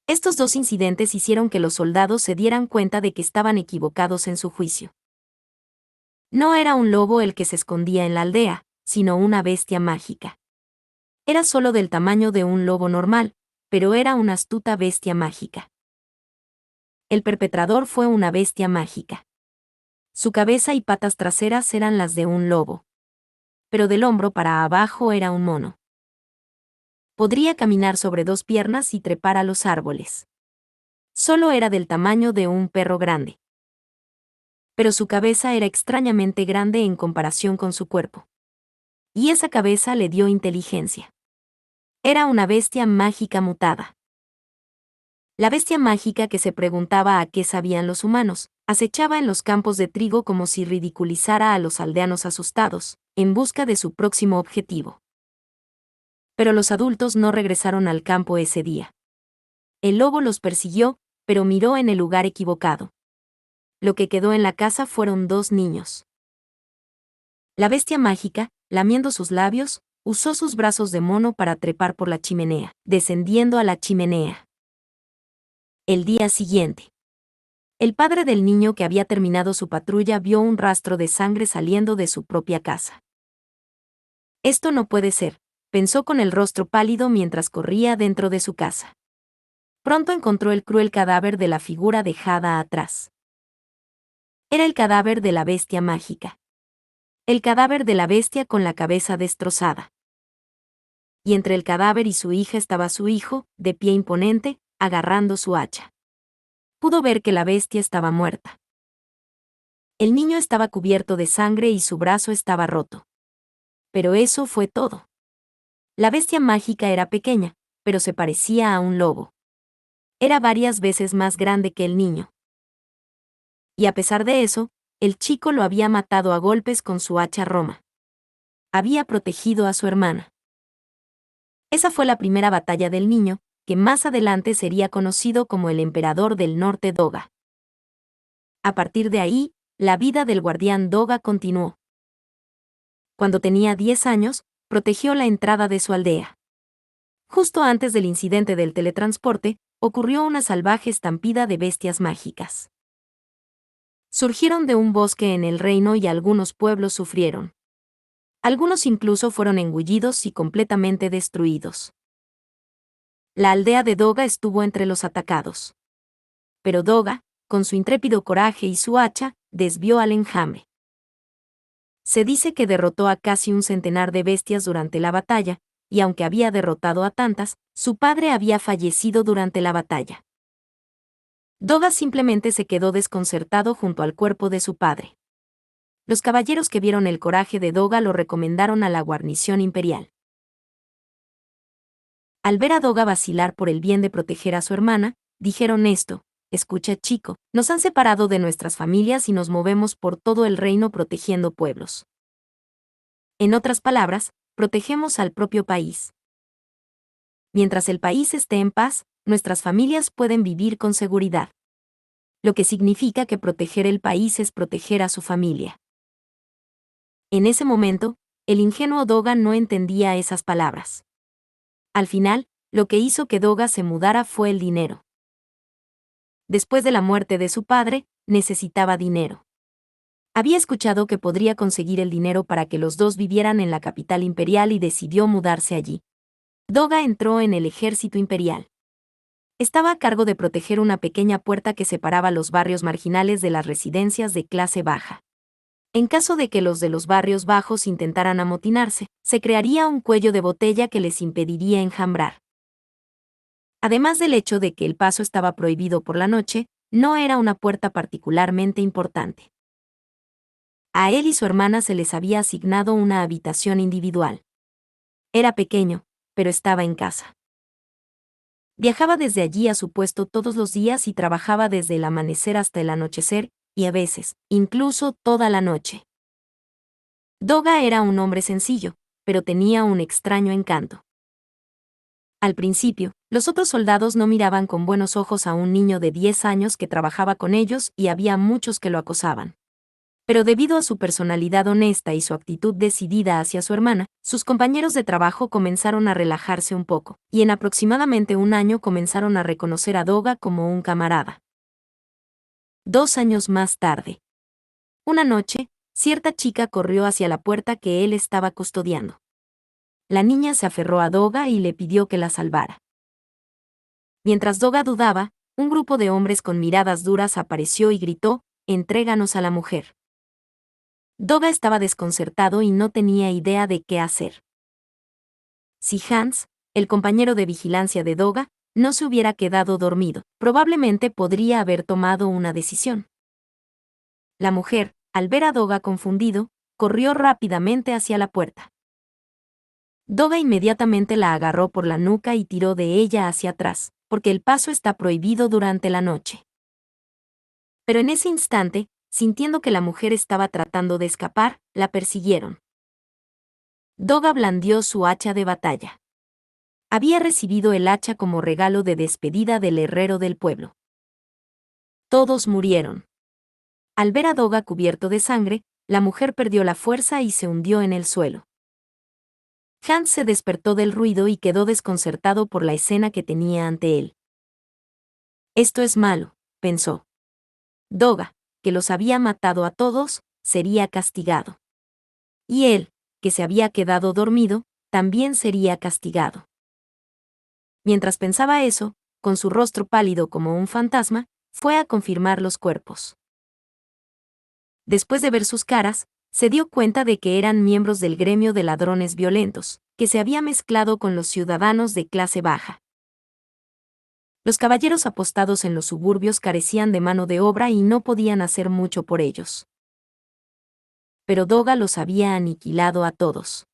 [SPEAKER 1] Estos dos incidentes hicieron que los soldados se dieran cuenta de que estaban equivocados en su juicio. No era un lobo el que se escondía en la aldea, sino una bestia mágica. Era solo del tamaño de un lobo normal, pero era una astuta bestia mágica. El perpetrador fue una bestia mágica. Su cabeza y patas traseras eran las de un lobo. Pero del hombro para abajo era un mono. Podría caminar sobre 2 piernas y trepar a los árboles. Solo era del tamaño de un perro grande. Pero su cabeza era extrañamente grande en comparación con su cuerpo. Y esa cabeza le dio inteligencia. Era una bestia mágica mutada. La bestia mágica que se preguntaba a qué sabían los humanos, acechaba en los campos de trigo como si ridiculizara a los aldeanos asustados, en busca de su próximo objetivo. Pero los adultos no regresaron al campo ese día. El lobo los persiguió, pero miró en el lugar equivocado. Lo que quedó en la casa fueron 2 niños. La bestia mágica, lamiendo sus labios, usó sus brazos de mono para trepar por la chimenea, descendiendo a la chimenea. El día siguiente, el padre del niño que había terminado su patrulla vio un rastro de sangre saliendo de su propia casa. Esto no puede ser, pensó con el rostro pálido mientras corría dentro de su casa. Pronto encontró el cruel cadáver de la figura dejada atrás. Era el cadáver de la bestia mágica. El cadáver de la bestia con la cabeza destrozada. Y entre el cadáver y su hija estaba su hijo, de pie imponente, agarrando su hacha. Pudo ver que la bestia estaba muerta. El niño estaba cubierto de sangre y su brazo estaba roto. Pero eso fue todo. La bestia mágica era pequeña, pero se parecía a un lobo. Era varias veces más grande que el niño. Y a pesar de eso, el chico lo había matado a golpes con su hacha roma. Había protegido a su hermana. Esa fue la primera batalla del niño, que más adelante sería conocido como el emperador del norte Doga. A partir de ahí, la vida del guardián Doga continuó. Cuando tenía 10 años, protegió la entrada de su aldea. Justo antes del incidente del teletransporte, ocurrió una salvaje estampida de bestias mágicas. Surgieron de un bosque en el reino y algunos pueblos sufrieron. Algunos incluso fueron engullidos y completamente destruidos. La aldea de Doga estuvo entre los atacados. Pero Doga, con su intrépido coraje y su hacha, desvió al enjambre. Se dice que derrotó a casi un centenar de bestias durante la batalla, y aunque había derrotado a tantas, su padre había fallecido durante la batalla. Doga simplemente se quedó desconcertado junto al cuerpo de su padre. Los caballeros que vieron el coraje de Doga lo recomendaron a la guarnición imperial. Al ver a Doga vacilar por el bien de proteger a su hermana, dijeron esto: escucha, chico, nos han separado de nuestras familias y nos movemos por todo el reino protegiendo pueblos. En otras palabras, protegemos al propio país. Mientras el país esté en paz, nuestras familias pueden vivir con seguridad. Lo que significa que proteger el país es proteger a su familia. En ese momento, el ingenuo Doga no entendía esas palabras. Al final, lo que hizo que Doga se mudara fue el dinero. Después de la muerte de su padre, necesitaba dinero. Había escuchado que podría conseguir el dinero para que los dos vivieran en la capital imperial y decidió mudarse allí. Doga entró en el ejército imperial. Estaba a cargo de proteger una pequeña puerta que separaba los barrios marginales de las residencias de clase baja. En caso de que los de los barrios bajos intentaran amotinarse, se crearía un cuello de botella que les impediría enjambrar. Además del hecho de que el paso estaba prohibido por la noche, no era una puerta particularmente importante. A él y su hermana se les había asignado una habitación individual. Era pequeño, pero estaba en casa. Viajaba desde allí a su puesto todos los días y trabajaba desde el amanecer hasta el anochecer, y a veces, incluso toda la noche. Doga era un hombre sencillo, pero tenía un extraño encanto. Al principio, los otros soldados no miraban con buenos ojos a un niño de 10 años que trabajaba con ellos y había muchos que lo acosaban. Pero debido a su personalidad honesta y su actitud decidida hacia su hermana, sus compañeros de trabajo comenzaron a relajarse un poco, y en aproximadamente un año comenzaron a reconocer a Doga como un camarada. 2 años más tarde. Una noche, cierta chica corrió hacia la puerta que él estaba custodiando. La niña se aferró a Doga y le pidió que la salvara. Mientras Doga dudaba, un grupo de hombres con miradas duras apareció y gritó: «Entréganos a la mujer». Doga estaba desconcertado y no tenía idea de qué hacer. Si Hans, el compañero de vigilancia de Doga, no se hubiera quedado dormido, probablemente podría haber tomado una decisión. La mujer, al ver a Doga confundido, corrió rápidamente hacia la puerta. Doga inmediatamente la agarró por la nuca y tiró de ella hacia atrás, porque el paso está prohibido durante la noche. Pero en ese instante, sintiendo que la mujer estaba tratando de escapar, la persiguieron. Doga blandió su hacha de batalla. Había recibido el hacha como regalo de despedida del herrero del pueblo. Todos murieron. Al ver a Doga cubierto de sangre, la mujer perdió la fuerza y se hundió en el suelo. Hans se despertó del ruido y quedó desconcertado por la escena que tenía ante él. Esto es malo, pensó. Doga, que los había matado a todos, sería castigado. Y él, que se había quedado dormido, también sería castigado. Mientras pensaba eso, con su rostro pálido como un fantasma, fue a confirmar los cuerpos. Después de ver sus caras, se dio cuenta de que eran miembros del gremio de ladrones violentos, que se había mezclado con los ciudadanos de clase baja. Los caballeros apostados en los suburbios carecían de mano de obra y no podían hacer mucho por ellos. Pero Doga los había aniquilado a todos.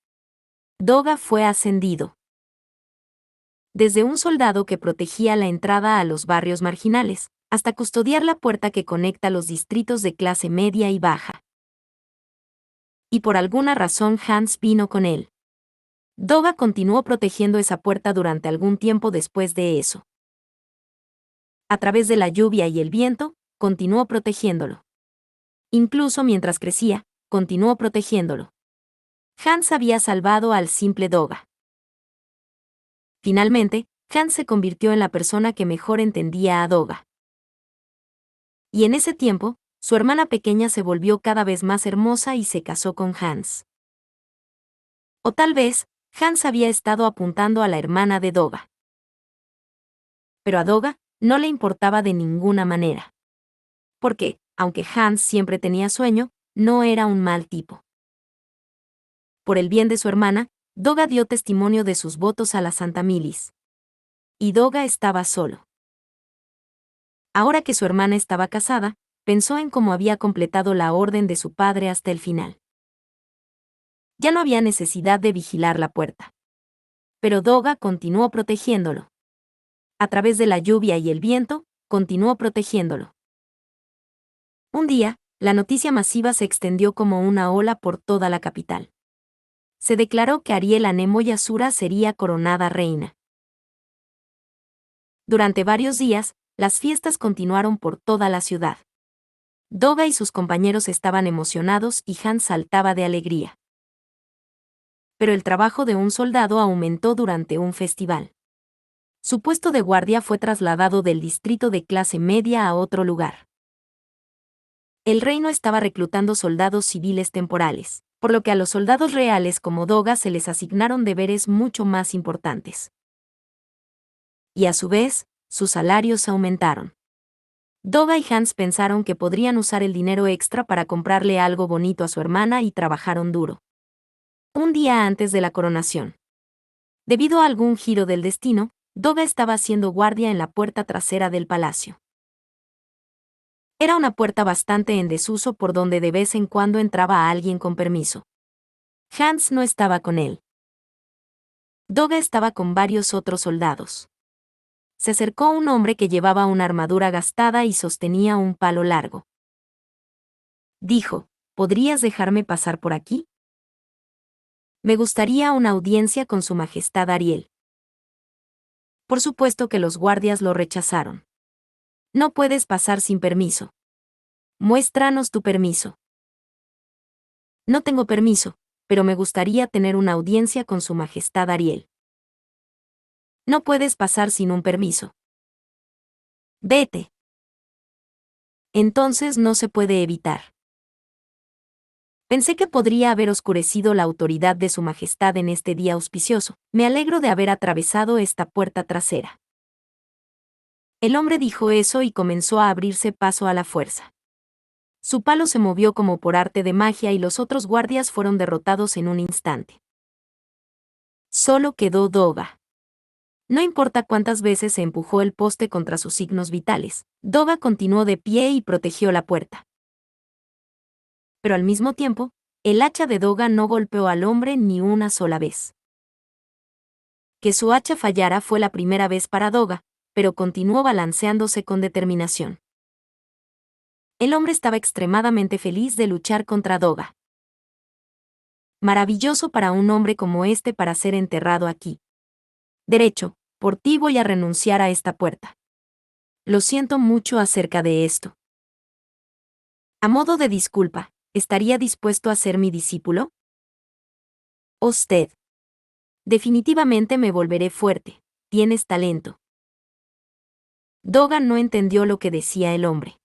[SPEAKER 1] Doga fue ascendido. desde un soldado que protegía la entrada a los barrios marginales, hasta custodiar la puerta que conecta los distritos de clase media y baja. Y por alguna razón Hans vino con él. Doga continuó protegiendo esa puerta durante algún tiempo después de eso. A través de la lluvia y el viento, continuó protegiéndolo. Incluso mientras crecía, continuó protegiéndolo. Hans había salvado al simple Doga. Finalmente, Hans se convirtió en la persona que mejor entendía a Doga. Y en ese tiempo, su hermana pequeña se volvió cada vez más hermosa y se casó con Hans. O tal vez, Hans había estado apuntando a la hermana de Doga. Pero a Doga no le importaba de ninguna manera. Porque, aunque Hans siempre tenía sueño, no era un mal tipo. Por el bien de su hermana, Doga dio testimonio de sus votos a la Santa Milis. Y Doga estaba solo. Ahora que su hermana estaba casada, pensó en cómo había completado la orden de su padre hasta el final. Ya no había necesidad de vigilar la puerta. Pero Doga continuó protegiéndolo. A través de la lluvia y el viento, continuó protegiéndolo. Un día, la noticia masiva se extendió como una ola por toda la capital. Se declaró que Ariel Anemoyasura sería coronada reina. Durante varios días, las fiestas continuaron por toda la ciudad. Doga y sus compañeros estaban emocionados y Hans saltaba de alegría. Pero el trabajo de un soldado aumentó durante un festival. Su puesto de guardia fue trasladado del distrito de clase media a otro lugar. El reino estaba reclutando soldados civiles temporales, por lo que a los soldados reales como Doga se les asignaron deberes mucho más importantes. Y a su vez, sus salarios aumentaron. Doga y Hans pensaron que podrían usar el dinero extra para comprarle algo bonito a su hermana y trabajaron duro. Un día antes de la coronación. Debido a algún giro del destino, Doga estaba haciendo guardia en la puerta trasera del palacio. Era una puerta bastante en desuso por donde de vez en cuando entraba alguien con permiso. Hans no estaba con él. Doga estaba con varios otros soldados. Se acercó un hombre que llevaba una armadura gastada y sostenía un palo largo. Dijo, ¿podrías dejarme pasar por aquí? Me gustaría una audiencia con Su Majestad Ariel. Por supuesto que los guardias lo rechazaron. No puedes pasar sin permiso. Muéstranos tu permiso. No tengo permiso, pero me gustaría tener una audiencia con Su Majestad Ariel. No puedes pasar sin un permiso. Vete. Entonces no se puede evitar. Pensé que podría haber oscurecido la autoridad de Su Majestad en este día auspicioso. Me alegro de haber atravesado esta puerta trasera. El hombre dijo eso y comenzó a abrirse paso a la fuerza. Su palo se movió como por arte de magia y los otros guardias fueron derrotados en un instante. Solo quedó Doga. No importa cuántas veces se empujó el poste contra sus signos vitales, Doga continuó de pie y protegió la puerta. Pero al mismo tiempo, el hacha de Doga no golpeó al hombre ni una sola vez. Que su hacha fallara fue la primera vez para Doga, pero continuó balanceándose con determinación. El hombre estaba extremadamente feliz de luchar contra Doga. Maravilloso para un hombre como este para ser enterrado aquí. Derecho, por ti voy a renunciar a esta puerta. Lo siento mucho acerca de esto. A modo de disculpa, ¿estaría dispuesto a ser mi discípulo? Usted. Definitivamente me volveré fuerte. Tienes talento. Doga no entendió lo que decía el hombre.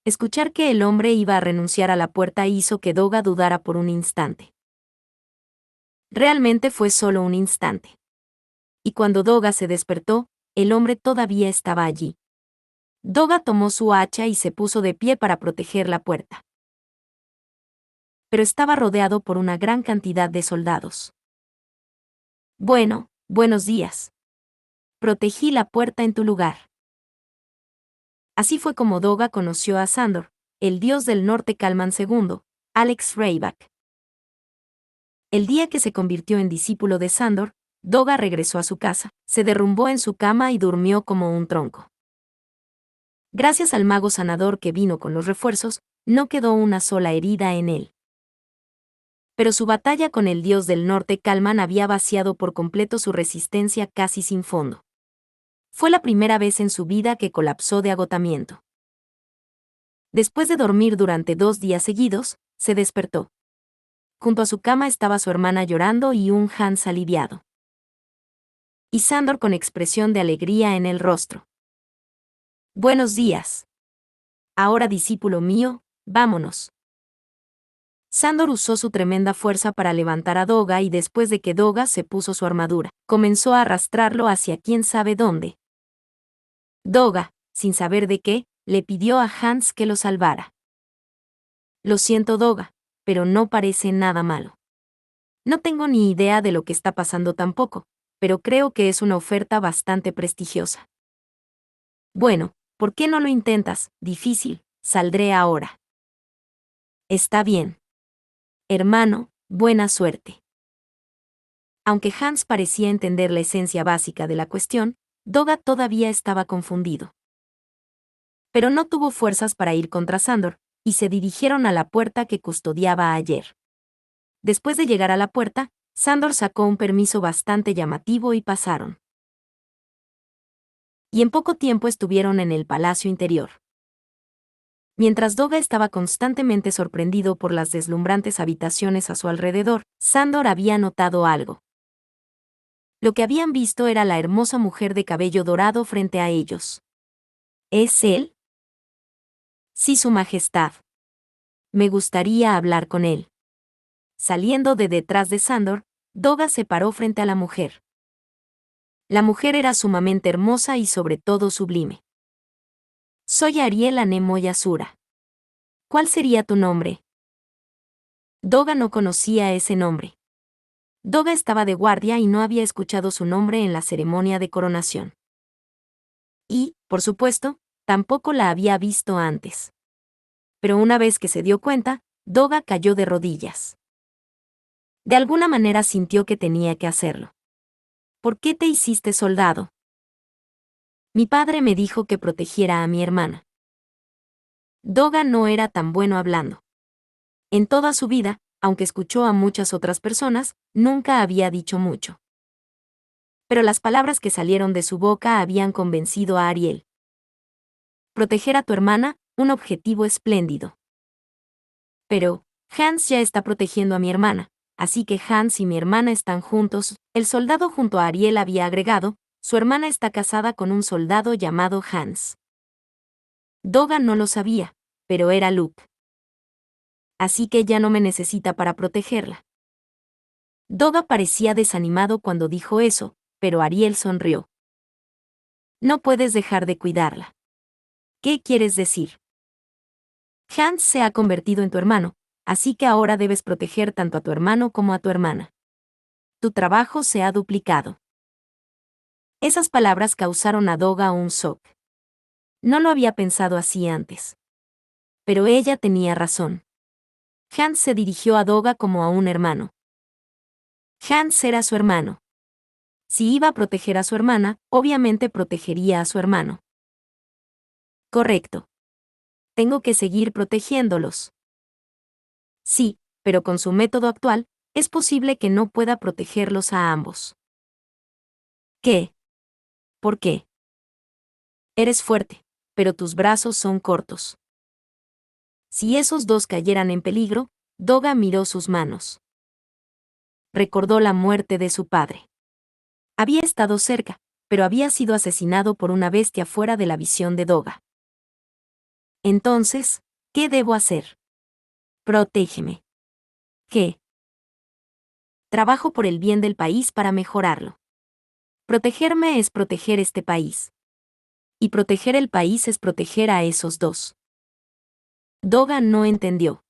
[SPEAKER 1] Escuchar que el hombre iba a renunciar a la puerta hizo que Doga dudara por un instante. Realmente fue solo un instante. Y cuando Doga se despertó, el hombre todavía estaba allí. Doga tomó su hacha y se puso de pie para proteger la puerta. Pero estaba rodeado por una gran cantidad de soldados. Bueno, buenos días. Protegí la puerta en tu lugar. Así fue como Doga conoció a Sandor, el dios del norte Kalman II, Alex Rybak. El día que se convirtió en discípulo de Sandor, Doga regresó a su casa, se derrumbó en su cama y durmió como un tronco. Gracias al mago sanador que vino con los refuerzos, no quedó una sola herida en él. Pero su batalla con el dios del norte Kalman había vaciado por completo su resistencia casi sin fondo. Fue la primera vez en su vida que colapsó de agotamiento. Después de dormir durante 2 días seguidos, se despertó. Junto a su cama estaba su hermana llorando y un Hans aliviado. Y Sandor con expresión de alegría en el rostro. Buenos días. Ahora, discípulo mío, vámonos. Sandor usó su tremenda fuerza para levantar a Doga y después de que Doga se puso su armadura, comenzó a arrastrarlo hacia quién sabe dónde. Doga, sin saber de qué, le pidió a Hans que lo salvara. Lo siento, Doga, pero no parece nada malo. No tengo ni idea de lo que está pasando tampoco, pero creo que es una oferta bastante prestigiosa. Bueno, ¿por qué no lo intentas? Difícil, saldré ahora. Está bien. Hermano, buena suerte. Aunque Hans parecía entender la esencia básica de la cuestión, Doga todavía estaba confundido. Pero no tuvo fuerzas para ir contra Sandor, y se dirigieron a la puerta que custodiaba ayer. Después de llegar a la puerta, Sandor sacó un permiso bastante llamativo y pasaron. Y en poco tiempo estuvieron en el palacio interior. Mientras Doga estaba constantemente sorprendido por las deslumbrantes habitaciones a su alrededor, Sandor había notado algo. Lo que habían visto era la hermosa mujer de cabello dorado frente a ellos. ¿Es él? Sí, Su Majestad. Me gustaría hablar con él. Saliendo de detrás de Sandor, Doga se paró frente a la mujer. La mujer era sumamente hermosa y sobre todo sublime. Soy Ariel Anemoyasura. ¿Cuál sería tu nombre? Doga no conocía ese nombre. Doga estaba de guardia y no había escuchado su nombre en la ceremonia de coronación. Y, por supuesto, tampoco la había visto antes. Pero una vez que se dio cuenta, Doga cayó de rodillas. De alguna manera sintió que tenía que hacerlo. ¿Por qué te hiciste soldado? Mi padre me dijo que protegiera a mi hermana. Doga no era tan bueno hablando. En toda su vida, aunque escuchó a muchas otras personas, nunca había dicho mucho. Pero las palabras que salieron de su boca habían convencido a Ariel. Proteger a tu hermana, un objetivo espléndido. Pero, Hans ya está protegiendo a mi hermana, así que Hans y mi hermana están juntos. El soldado junto a Ariel había agregado, su hermana está casada con un soldado llamado Hans. Doga no lo sabía, pero era Luke. Así que ya no me necesita para protegerla. Doga parecía desanimado cuando dijo eso, pero Ariel sonrió. No puedes dejar de cuidarla. ¿Qué quieres decir? Hans se ha convertido en tu hermano, así que ahora debes proteger tanto a tu hermano como a tu hermana. Tu trabajo se ha duplicado. Esas palabras causaron a Doga un shock. No lo había pensado así antes. Pero ella tenía razón. Hans se dirigió a Doga como a un hermano. Hans era su hermano. Si iba a proteger a su hermana, obviamente protegería a su hermano. Correcto. Tengo que seguir protegiéndolos. Sí, pero con su método actual, es posible que no pueda protegerlos a ambos. ¿Qué? ¿Por qué? Eres fuerte, pero tus brazos son cortos. Si esos dos cayeran en peligro, Doga miró sus manos. Recordó la muerte de su padre. Había estado cerca, pero había sido asesinado por una bestia fuera de la visión de Doga. Entonces, ¿qué debo hacer? Protégeme. ¿Qué? Trabajo por el bien del país para mejorarlo. Protegerme es proteger este país. Y proteger el país es proteger a esos dos. Doga no entendió.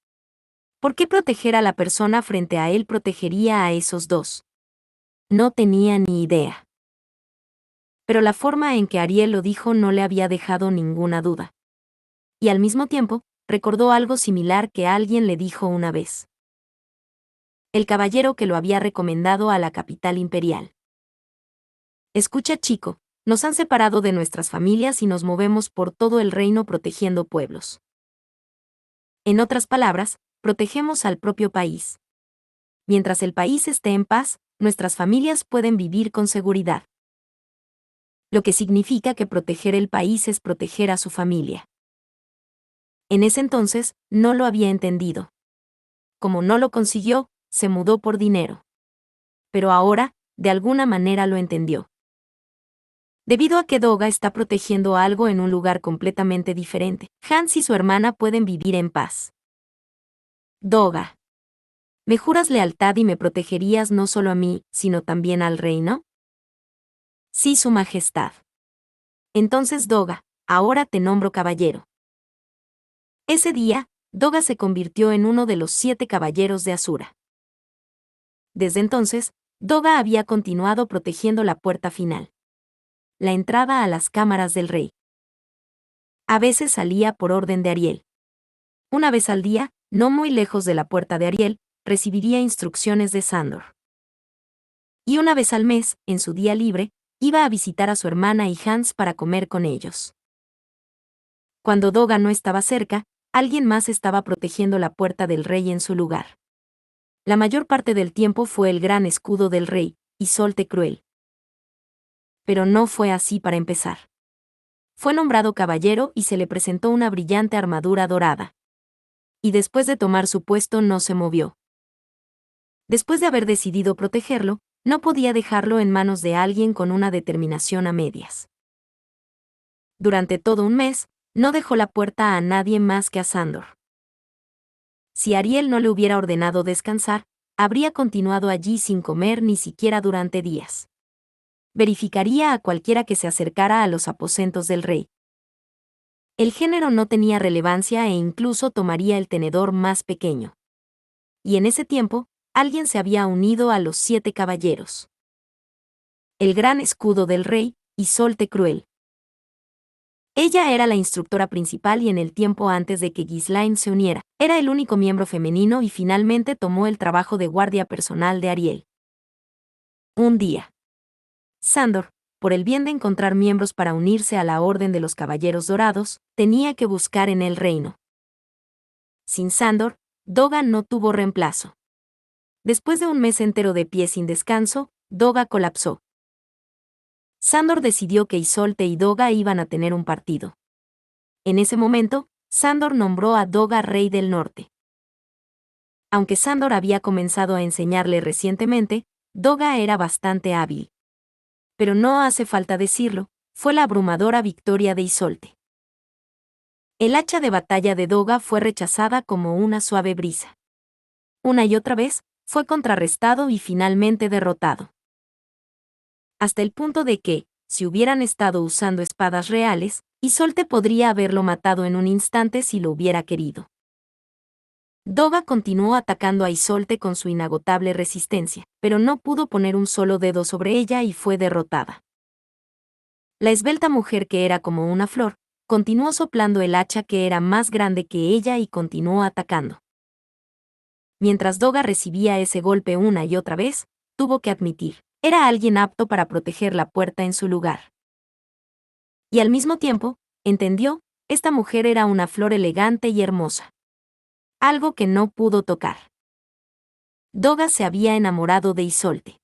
[SPEAKER 1] ¿Por qué proteger a la persona frente a él protegería a esos dos? No tenía ni idea. Pero la forma en que Ariel lo dijo no le había dejado ninguna duda. Y al mismo tiempo, recordó algo similar que alguien le dijo una vez. El caballero que lo había recomendado a la capital imperial. Escucha, chico, nos han separado de nuestras familias y nos movemos por todo el reino protegiendo pueblos. En otras palabras, protegemos al propio país. Mientras el país esté en paz, nuestras familias pueden vivir con seguridad. Lo que significa que proteger el país es proteger a su familia. En ese entonces, no lo había entendido. Como no lo consiguió, se mudó por dinero. Pero ahora, de alguna manera lo entendió. Debido a que Doga está protegiendo algo en un lugar completamente diferente, Hans y su hermana pueden vivir en paz. Doga, ¿me juras lealtad y me protegerías no solo a mí, sino también al reino? Sí, Su Majestad. Entonces, Doga, ahora te nombro caballero. Ese día, Doga se convirtió en uno de los 7 caballeros de Asura. Desde entonces, Doga había continuado protegiendo la puerta final, la entrada a las cámaras del rey. A veces salía por orden de Ariel. Una vez al día, no muy lejos de la puerta de Ariel, recibiría instrucciones de Sandor. Y una vez al mes, en su día libre, iba a visitar a su hermana y Hans para comer con ellos. Cuando Doga no estaba cerca, alguien más estaba protegiendo la puerta del rey en su lugar. La mayor parte del tiempo fue el gran escudo del rey, Isolde Cruel. Pero no fue así para empezar. Fue nombrado caballero y se le presentó una brillante armadura dorada. Y después de tomar su puesto no se movió. Después de haber decidido protegerlo, no podía dejarlo en manos de alguien con una determinación a medias. Durante todo un mes, no dejó la puerta a nadie más que a Sandor. Si Ariel no le hubiera ordenado descansar, habría continuado allí sin comer ni siquiera durante días. Verificaría a cualquiera que se acercara a los aposentos del rey. El género no tenía relevancia e incluso tomaría el tenedor más pequeño. Y en ese tiempo, alguien se había unido a los 7 caballeros. El gran escudo del rey, Isolde Cruel. Ella era la instructora principal y en el tiempo antes de que Ghislaine se uniera, era el único miembro femenino y finalmente tomó el trabajo de guardia personal de Ariel. Un día, Sandor, por el bien de encontrar miembros para unirse a la Orden de los Caballeros Dorados, tenía que buscar en el reino. Sin Sandor, Doga no tuvo reemplazo. Después de un mes entero de pie sin descanso, Doga colapsó. Sandor decidió que Isolde y Doga iban a tener un partido. En ese momento, Sandor nombró a Doga rey del norte. Aunque Sandor había comenzado a enseñarle recientemente, Doga era bastante hábil. Pero no hace falta decirlo, fue la abrumadora victoria de Isolde. El hacha de batalla de Doga fue rechazada como una suave brisa. Una y otra vez, fue contrarrestado y finalmente derrotado. Hasta el punto de que, si hubieran estado usando espadas reales, Isolde podría haberlo matado en un instante si lo hubiera querido. Doga continuó atacando a Isolde con su inagotable resistencia, pero no pudo poner un solo dedo sobre ella y fue derrotada. La esbelta mujer que era como una flor, continuó soplando el hacha que era más grande que ella y continuó atacando. Mientras Doga recibía ese golpe una y otra vez, tuvo que admitir, era alguien apto para proteger la puerta en su lugar. Y al mismo tiempo, entendió, esta mujer era una flor elegante y hermosa. Algo que no pudo tocar. Doga se había enamorado de Isolde.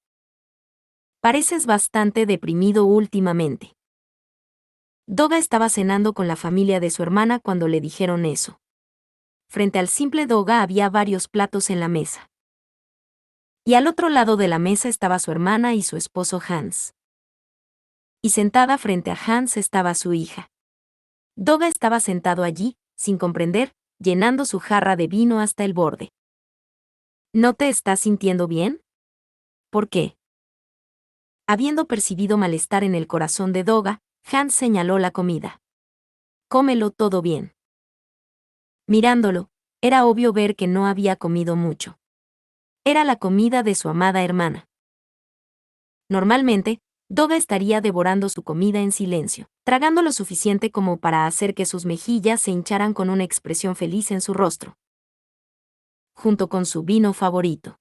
[SPEAKER 1] Pareces bastante deprimido últimamente. Doga estaba cenando con la familia de su hermana cuando le dijeron eso. Frente al simple Doga había varios platos en la mesa. Y al otro lado de la mesa estaba su hermana y su esposo Hans. Y sentada frente a Hans estaba su hija. Doga estaba sentado allí, sin comprender, llenando su jarra de vino hasta el borde. ¿No te estás sintiendo bien? ¿Por qué? Habiendo percibido malestar en el corazón de Doga, Hans señaló la comida. Cómelo todo bien. Mirándolo, era obvio ver que no había comido mucho. Era la comida de su amada hermana. Normalmente, Doga estaría devorando su comida en silencio, tragando lo suficiente como para hacer que sus mejillas se hincharan con una expresión feliz en su rostro. Junto con su vino favorito.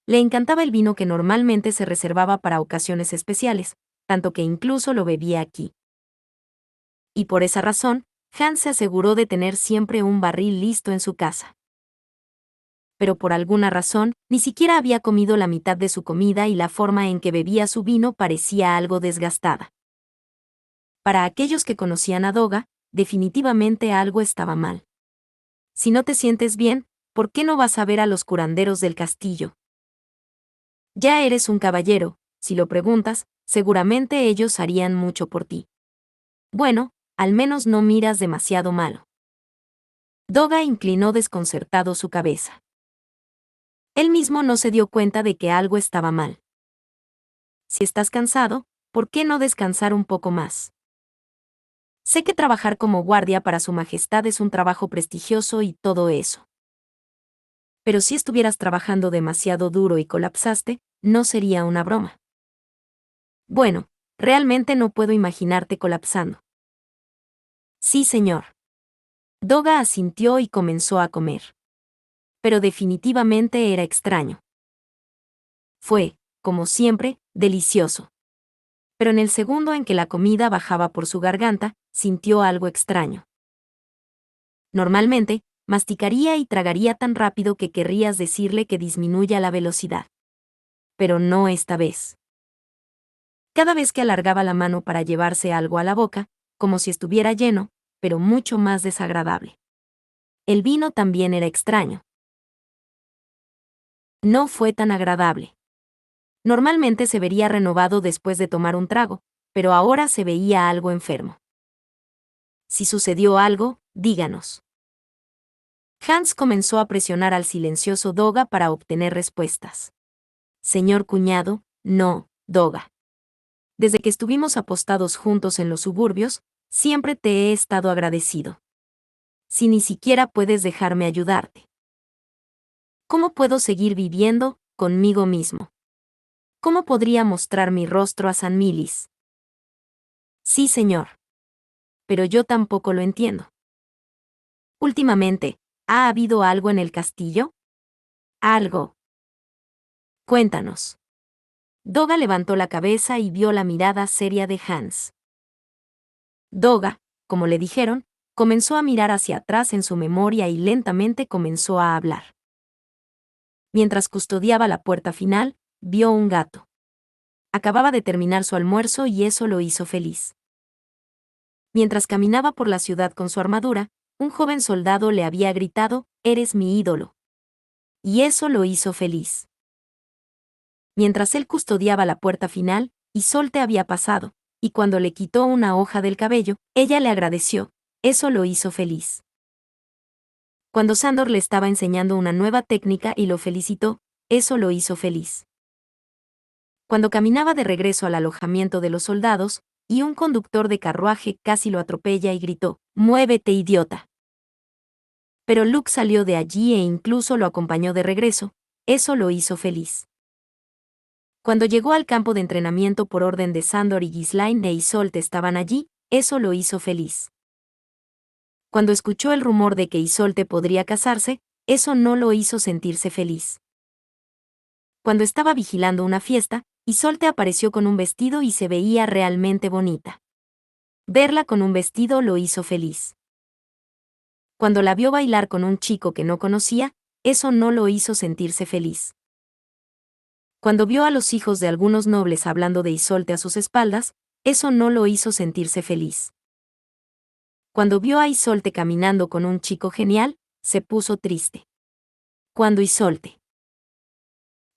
[SPEAKER 1] Le encantaba el vino que normalmente se reservaba para ocasiones especiales, tanto que incluso lo bebía aquí. Y por esa razón, Hans se aseguró de tener siempre un barril listo en su casa. Pero por alguna razón, ni siquiera había comido la mitad de su comida y la forma en que bebía su vino parecía algo desgastada. Para aquellos que conocían a Doga, definitivamente algo estaba mal. Si no te sientes bien, ¿por qué no vas a ver a los curanderos del castillo? Ya eres un caballero, si lo preguntas, seguramente ellos harían mucho por ti. Bueno, al menos no miras demasiado malo. Doga inclinó desconcertado su cabeza. Él mismo no se dio cuenta de que algo estaba mal. Si estás cansado, ¿por qué no descansar un poco más? Sé que trabajar como guardia para Su Majestad es un trabajo prestigioso y todo eso. Pero si estuvieras trabajando demasiado duro y colapsaste, no sería una broma. Bueno, realmente no puedo imaginarte colapsando. Sí, señor. Doga asintió y comenzó a comer. Pero definitivamente era extraño. Fue, como siempre, delicioso. Pero en el segundo en que la comida bajaba por su garganta, sintió algo extraño. Normalmente, masticaría y tragaría tan rápido que querrías decirle que disminuya la velocidad. Pero no esta vez. Cada vez que alargaba la mano para llevarse algo a la boca, como si estuviera lleno, pero mucho más desagradable. El vino también era extraño. No fue tan agradable. Normalmente se vería renovado después de tomar un trago, pero ahora se veía algo enfermo. Si sucedió algo, díganos. Hans comenzó a presionar al silencioso Doga para obtener respuestas. Señor cuñado, no, Doga. Desde que estuvimos apostados juntos en los suburbios, siempre te he estado agradecido. Si ni siquiera puedes dejarme ayudarte. ¿Cómo puedo seguir viviendo conmigo mismo? ¿Cómo podría mostrar mi rostro a San Milis? Sí, señor. Pero yo tampoco lo entiendo. Últimamente, ¿ha habido algo en el castillo? Algo. Cuéntanos. Doga levantó la cabeza y vio la mirada seria de Hans. Doga, como le dijeron, comenzó a mirar hacia atrás en su memoria y lentamente comenzó a hablar. Mientras custodiaba la puerta final, vio un gato. Acababa de terminar su almuerzo y eso lo hizo feliz. Mientras caminaba por la ciudad con su armadura, un joven soldado le había gritado, «Eres mi ídolo». Y eso lo hizo feliz. Mientras él custodiaba la puerta final, Isolde había pasado, y cuando le quitó una hoja del cabello, ella le agradeció, eso lo hizo feliz. Cuando Sandor le estaba enseñando una nueva técnica y lo felicitó, eso lo hizo feliz. Cuando caminaba de regreso al alojamiento de los soldados, y un conductor de carruaje casi lo atropella y gritó, «¡Muévete, idiota!». Pero Luke salió de allí e incluso lo acompañó de regreso, eso lo hizo feliz. Cuando llegó al campo de entrenamiento por orden de Sandor y Ghislaine e Isolde estaban allí, eso lo hizo feliz. Cuando escuchó el rumor de que Isolde podría casarse, eso no lo hizo sentirse feliz. Cuando estaba vigilando una fiesta, Isolde apareció con un vestido y se veía realmente bonita. Verla con un vestido lo hizo feliz. Cuando la vio bailar con un chico que no conocía, eso no lo hizo sentirse feliz. Cuando vio a los hijos de algunos nobles hablando de Isolde a sus espaldas, eso no lo hizo sentirse feliz. Cuando vio a Isolde caminando con un chico genial, se puso triste. Cuando Isolde.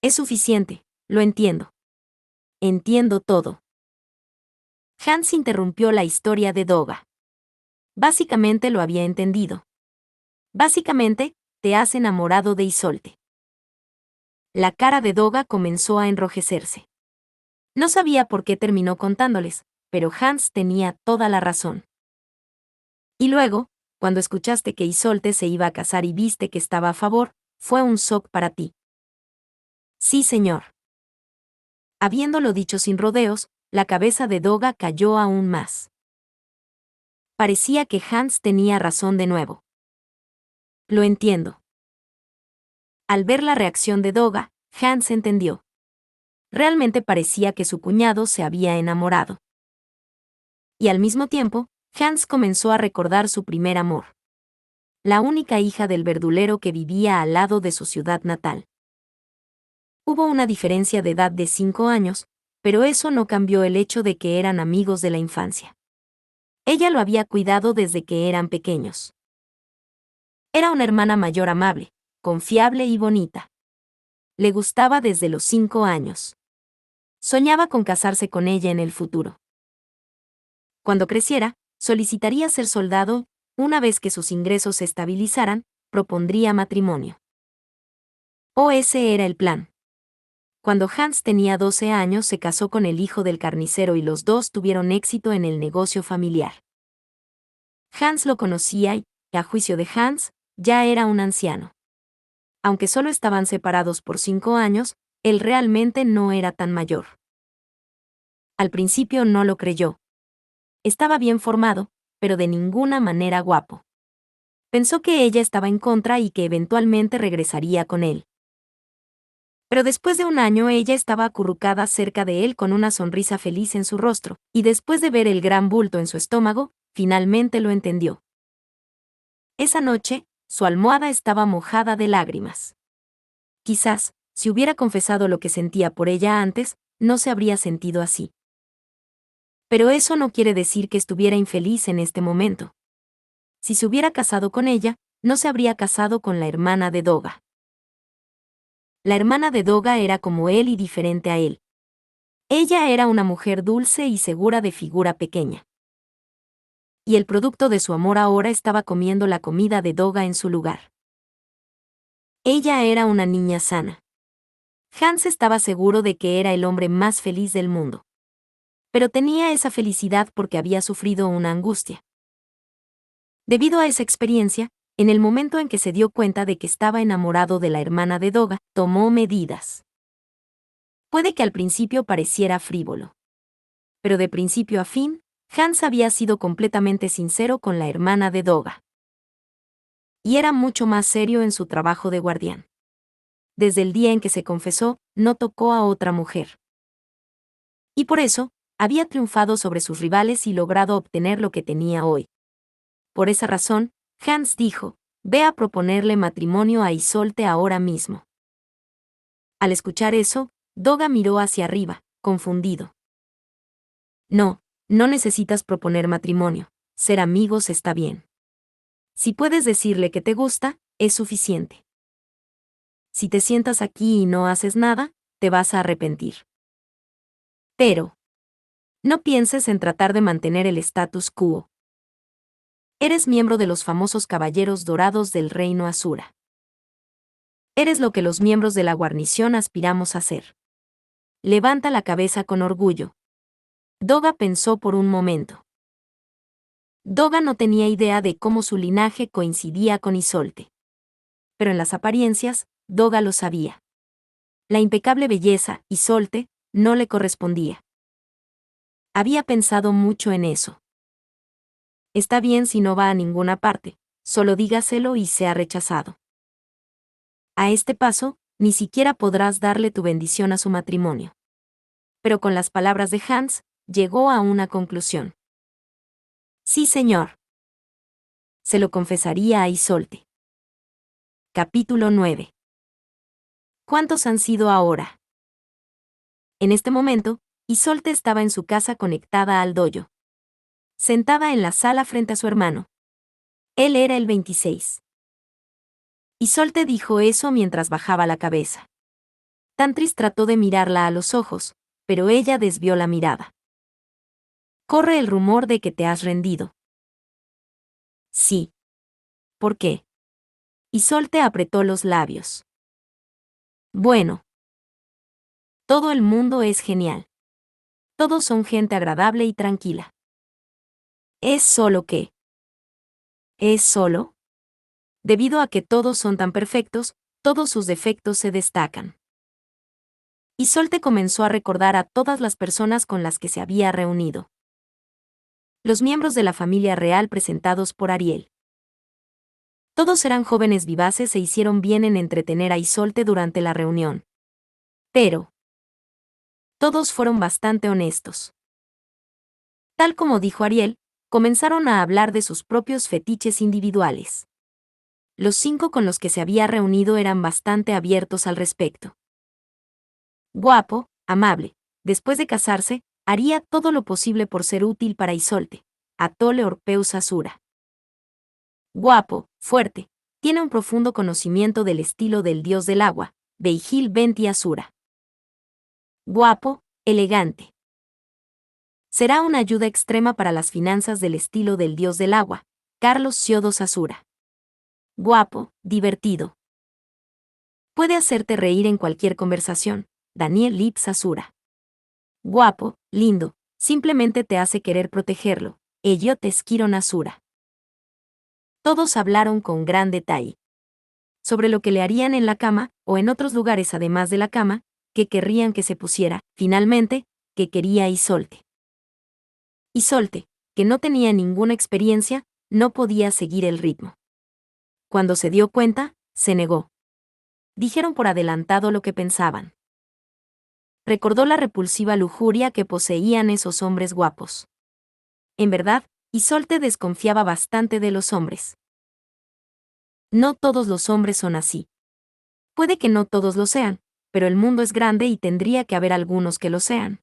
[SPEAKER 1] Es suficiente, lo entiendo. Entiendo todo. Hans interrumpió la historia de Doga. Básicamente lo había entendido. Básicamente, te has enamorado de Isolde. La cara de Doga comenzó a enrojecerse. No sabía por qué terminó contándoles, pero Hans tenía toda la razón. Y luego, cuando escuchaste que Isolde se iba a casar y viste que estaba a favor, fue un shock para ti. Sí, señor. Habiéndolo dicho sin rodeos, la cabeza de Doga cayó aún más. Parecía que Hans tenía razón de nuevo. Lo entiendo. Al ver la reacción de Doga, Hans entendió. Realmente parecía que su cuñado se había enamorado. Y al mismo tiempo, Hans comenzó a recordar su primer amor. La única hija del verdulero que vivía al lado de su ciudad natal. Hubo una diferencia de edad de 5 años, pero eso no cambió el hecho de que eran amigos de la infancia. Ella lo había cuidado desde que eran pequeños. Era una hermana mayor amable, confiable y bonita. Le gustaba desde los 5 años. Soñaba con casarse con ella en el futuro. Cuando creciera, solicitaría ser soldado, una vez que sus ingresos se estabilizaran, propondría matrimonio. O ese era el plan. Cuando Hans tenía 12 años se casó con el hijo del carnicero y los dos tuvieron éxito en el negocio familiar. Hans lo conocía y, a juicio de Hans, ya era un anciano. Aunque solo estaban separados por 5 años, él realmente no era tan mayor. Al principio no lo creyó. Estaba bien formado, pero de ninguna manera guapo. Pensó que ella estaba en contra y que eventualmente regresaría con él. Pero después de un año ella estaba acurrucada cerca de él con una sonrisa feliz en su rostro, y después de ver el gran bulto en su estómago, finalmente lo entendió. Esa noche, su almohada estaba mojada de lágrimas. Quizás, si hubiera confesado lo que sentía por ella antes, no se habría sentido así. Pero eso no quiere decir que estuviera infeliz en este momento. Si se hubiera casado con ella, no se habría casado con la hermana de Doga. La hermana de Doga era como él y diferente a él. Ella era una mujer dulce y segura de figura pequeña. Y el producto de su amor ahora estaba comiendo la comida de Doga en su lugar. Ella era una niña sana. Hans estaba seguro de que era el hombre más feliz del mundo. Pero tenía esa felicidad porque había sufrido una angustia. Debido a esa experiencia, en el momento en que se dio cuenta de que estaba enamorado de la hermana de Doga, tomó medidas. Puede que al principio pareciera frívolo. Pero de principio a fin, Hans había sido completamente sincero con la hermana de Doga. Y era mucho más serio en su trabajo de guardián. Desde el día en que se confesó, no tocó a otra mujer. Y por eso, había triunfado sobre sus rivales y logrado obtener lo que tenía hoy. Por esa razón, Hans dijo, ve a proponerle matrimonio a Isolte ahora mismo. Al escuchar eso, Doga miró hacia arriba, confundido. No, no necesitas proponer matrimonio, ser amigos está bien. Si puedes decirle que te gusta, es suficiente. Si te sientas aquí y no haces nada, te vas a arrepentir. Pero, no pienses en tratar de mantener el status quo. Eres miembro de los famosos Caballeros Dorados del Reino Asura. Eres lo que los miembros de la guarnición aspiramos a ser. Levanta la cabeza con orgullo. Doga pensó por un momento. Doga no tenía idea de cómo su linaje coincidía con Isolte. Pero en las apariencias, Doga lo sabía. La impecable belleza, Isolte, no le correspondía. Había pensado mucho en eso. Está bien si no va a ninguna parte, solo dígaselo y sea rechazado. A este paso, ni siquiera podrás darle tu bendición a su matrimonio. Pero con las palabras de Hans, llegó a una conclusión. Sí, señor. Se lo confesaría a Isolte. Capítulo 9. ¿Cuántos han sido ahora? En este momento, Isolte estaba en su casa conectada al dojo. Sentada en la sala frente a su hermano. Él era el 26. Isolte dijo eso mientras bajaba la cabeza. Tantris trató de mirarla a los ojos, pero ella desvió la mirada. Corre el rumor de que te has rendido. Sí. ¿Por qué? Isolte apretó los labios. Bueno. Todo el mundo es genial. Todos son gente agradable y tranquila. Es solo que. ¿Es solo? Debido a que todos son tan perfectos, todos sus defectos se destacan. Isolte comenzó a recordar a todas las personas con las que se había reunido. Los miembros de la familia real presentados por Ariel. Todos eran jóvenes vivaces e hicieron bien en entretener a Isolte durante la reunión. Pero, Todos fueron bastante honestos. Tal como dijo Ariel, comenzaron a hablar de sus propios fetiches individuales. Los 5 con los que se había reunido eran bastante abiertos al respecto. Guapo, amable, después de casarse, haría todo lo posible por ser útil para Isolde, Atole Orpeus Asura. Guapo, fuerte, tiene un profundo conocimiento del estilo del dios del agua, Beihil Benti Asura. Guapo, elegante. Será una ayuda extrema para las finanzas del estilo del dios del agua, Carlos Siodos Asura. Guapo, divertido. Puede hacerte reír en cualquier conversación, Daniel Litz Asura. Guapo, lindo, simplemente te hace querer protegerlo, Elliot Esquiron Asura. Todos hablaron con gran detalle sobre lo que le harían en la cama, o en otros lugares además de la cama, que querrían que se pusiera, finalmente, que quería Isolde. Isolde, que no tenía ninguna experiencia, no podía seguir el ritmo. Cuando se dio cuenta, se negó. Dijeron por adelantado lo que pensaban. Recordó la repulsiva lujuria que poseían esos hombres guapos. En verdad, Isolde desconfiaba bastante de los hombres. No todos los hombres son así. Puede que no todos lo sean, pero el mundo es grande y tendría que haber algunos que lo sean.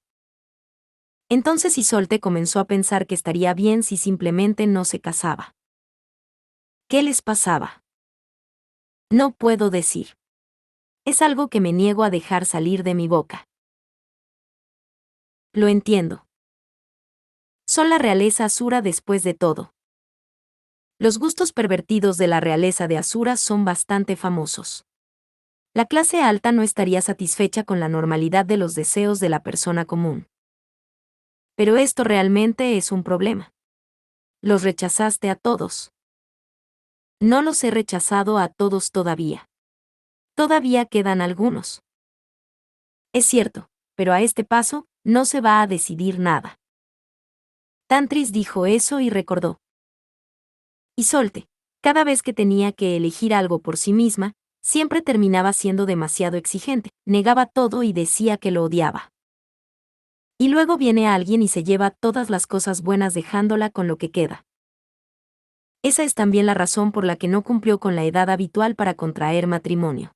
[SPEAKER 1] Entonces Isolde comenzó a pensar que estaría bien si simplemente no se casaba. ¿Qué les pasaba? No puedo decir. Es algo que me niego a dejar salir de mi boca. Lo entiendo. Son la realeza Asura después de todo. Los gustos pervertidos de la realeza de Asura son bastante famosos. La clase alta no estaría satisfecha con la normalidad de los deseos de la persona común. Pero esto realmente es un problema. Los rechazaste a todos. No los he rechazado a todos todavía. Todavía quedan algunos. Es cierto, pero a este paso, no se va a decidir nada. Tantris dijo eso y recordó. Isolde, cada vez que tenía que elegir algo por sí misma, siempre terminaba siendo demasiado exigente, negaba todo y decía que lo odiaba. Y luego viene alguien y se lleva todas las cosas buenas dejándola con lo que queda. Esa es también la razón por la que no cumplió con la edad habitual para contraer matrimonio.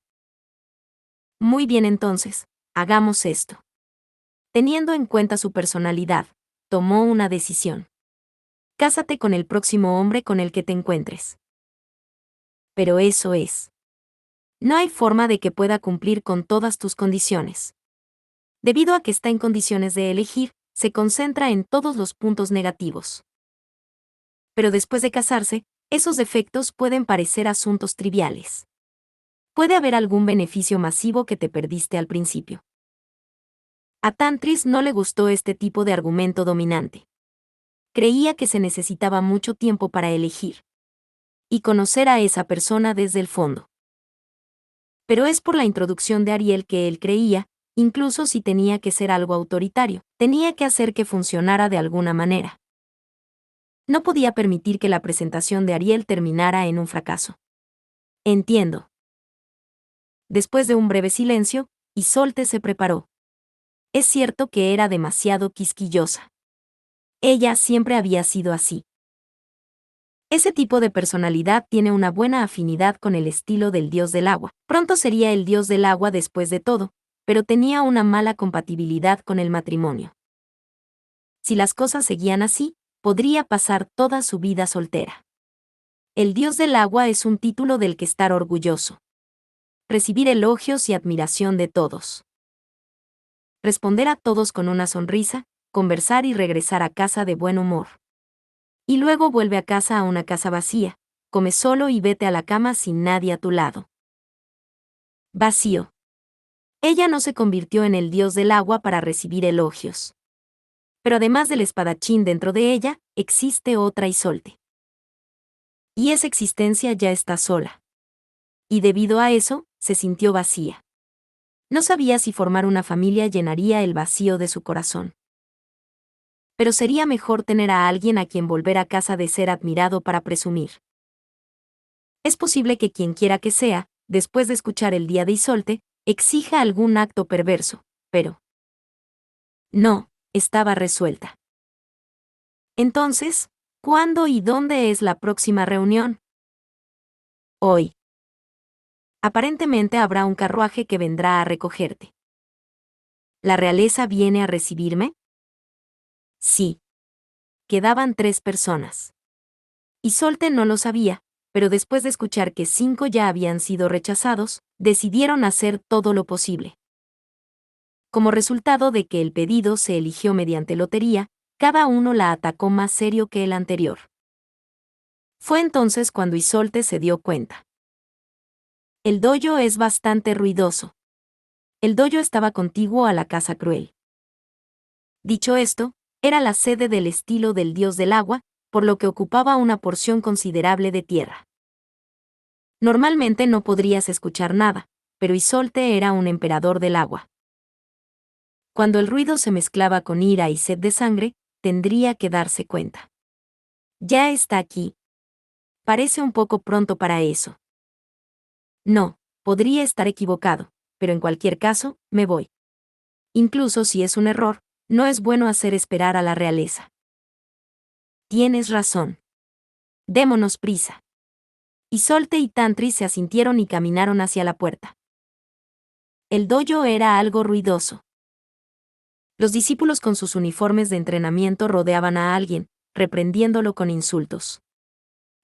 [SPEAKER 1] Muy bien entonces, hagamos esto. Teniendo en cuenta su personalidad, tomó una decisión. Cásate con el próximo hombre con el que te encuentres. Pero eso es. No hay forma de que pueda cumplir con todas tus condiciones. Debido a que está en condiciones de elegir, se concentra en todos los puntos negativos. Pero después de casarse, esos defectos pueden parecer asuntos triviales. Puede haber algún beneficio masivo que te perdiste al principio. A Tantris no le gustó este tipo de argumento dominante. Creía que se necesitaba mucho tiempo para elegir. Y conocer a esa persona desde el fondo. Pero es por la introducción de Ariel que él creía, incluso si tenía que ser algo autoritario, tenía que hacer que funcionara de alguna manera. No podía permitir que la presentación de Ariel terminara en un fracaso. Entiendo. Después de un breve silencio, Isolde se preparó. Es cierto que era demasiado quisquillosa. Ella siempre había sido así. Ese tipo de personalidad tiene una buena afinidad con el estilo del dios del agua. Pronto sería el dios del agua después de todo, pero tenía una mala compatibilidad con el matrimonio. Si las cosas seguían así, podría pasar toda su vida soltera. El dios del agua es un título del que estar orgulloso. Recibir elogios y admiración de todos. Responder a todos con una sonrisa, conversar y regresar a casa de buen humor. Y luego vuelve a casa a una casa vacía, come solo y vete a la cama sin nadie a tu lado. Vacío. Ella no se convirtió en el dios del agua para recibir elogios. Pero además del espadachín dentro de ella, existe otra Isolde. Y esa existencia ya está sola. Y debido a eso, se sintió vacía. No sabía si formar una familia llenaría el vacío de su corazón. Pero sería mejor tener a alguien a quien volver a casa de ser admirado para presumir. Es posible que quien quiera que sea, después de escuchar el día de Isolde, exija algún acto perverso, pero No, estaba resuelta. Entonces, ¿cuándo y dónde es la próxima reunión? Hoy. Aparentemente habrá un carruaje que vendrá a recogerte. ¿La realeza viene a recibirme? Sí. Quedaban 3 personas. Isolde no lo sabía, pero después de escuchar que 5 ya habían sido rechazados, decidieron hacer todo lo posible. Como resultado de que el pedido se eligió mediante lotería, cada uno la atacó más serio que el anterior. Fue entonces cuando Isolde se dio cuenta. El dojo es bastante ruidoso. El dojo estaba contiguo a la casa cruel. Dicho esto, era la sede del estilo del dios del agua, por lo que ocupaba una porción considerable de tierra. Normalmente no podrías escuchar nada, pero Isolde era un emperador del agua. Cuando el ruido se mezclaba con ira y sed de sangre, tendría que darse cuenta. Ya está aquí. Parece un poco pronto para eso. No, podría estar equivocado, pero en cualquier caso, me voy. Incluso si es un error, no es bueno hacer esperar a la realeza. Tienes razón. Démonos prisa. Isolde y Tantri se asintieron y caminaron hacia la puerta. El dojo era algo ruidoso. Los discípulos con sus uniformes de entrenamiento rodeaban a alguien, reprendiéndolo con insultos.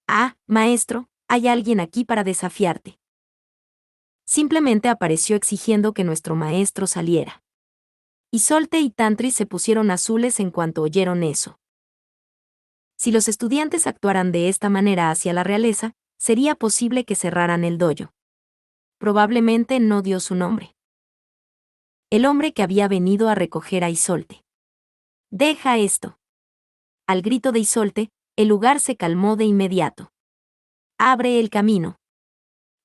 [SPEAKER 1] Ah, maestro, hay alguien aquí para desafiarte. Simplemente apareció exigiendo que nuestro maestro saliera. Isolde y Tantri se pusieron azules en cuanto oyeron eso. Si los estudiantes actuaran de esta manera hacia la realeza, sería posible que cerraran el dojo. Probablemente no dio su nombre. El hombre que había venido a recoger a Isolde. Deja esto. Al grito de Isolde, el lugar se calmó de inmediato. Abre el camino.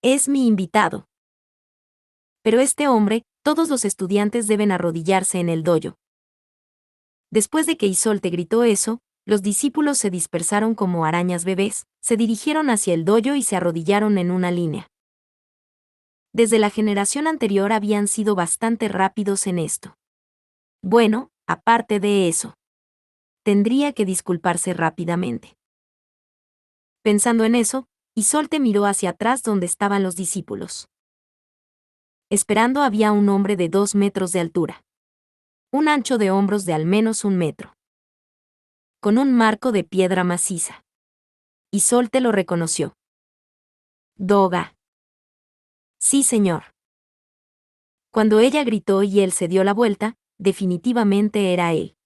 [SPEAKER 1] Es mi invitado. Pero este hombre, todos los estudiantes deben arrodillarse en el dojo. Después de que Isolde gritó eso, los discípulos se dispersaron como arañas bebés, se dirigieron hacia el dojo y se arrodillaron en una línea. Desde la generación anterior habían sido bastante rápidos en esto. Bueno, aparte de eso, tendría que disculparse rápidamente. Pensando en eso, Isolde miró hacia atrás donde estaban los discípulos. Esperando había un hombre de 2 metros de altura. Un ancho de hombros de al menos 1 metro. Con un marco de piedra maciza. Isolde lo reconoció. Doga. Sí, señor. Cuando ella gritó y él se dio la vuelta, definitivamente era él.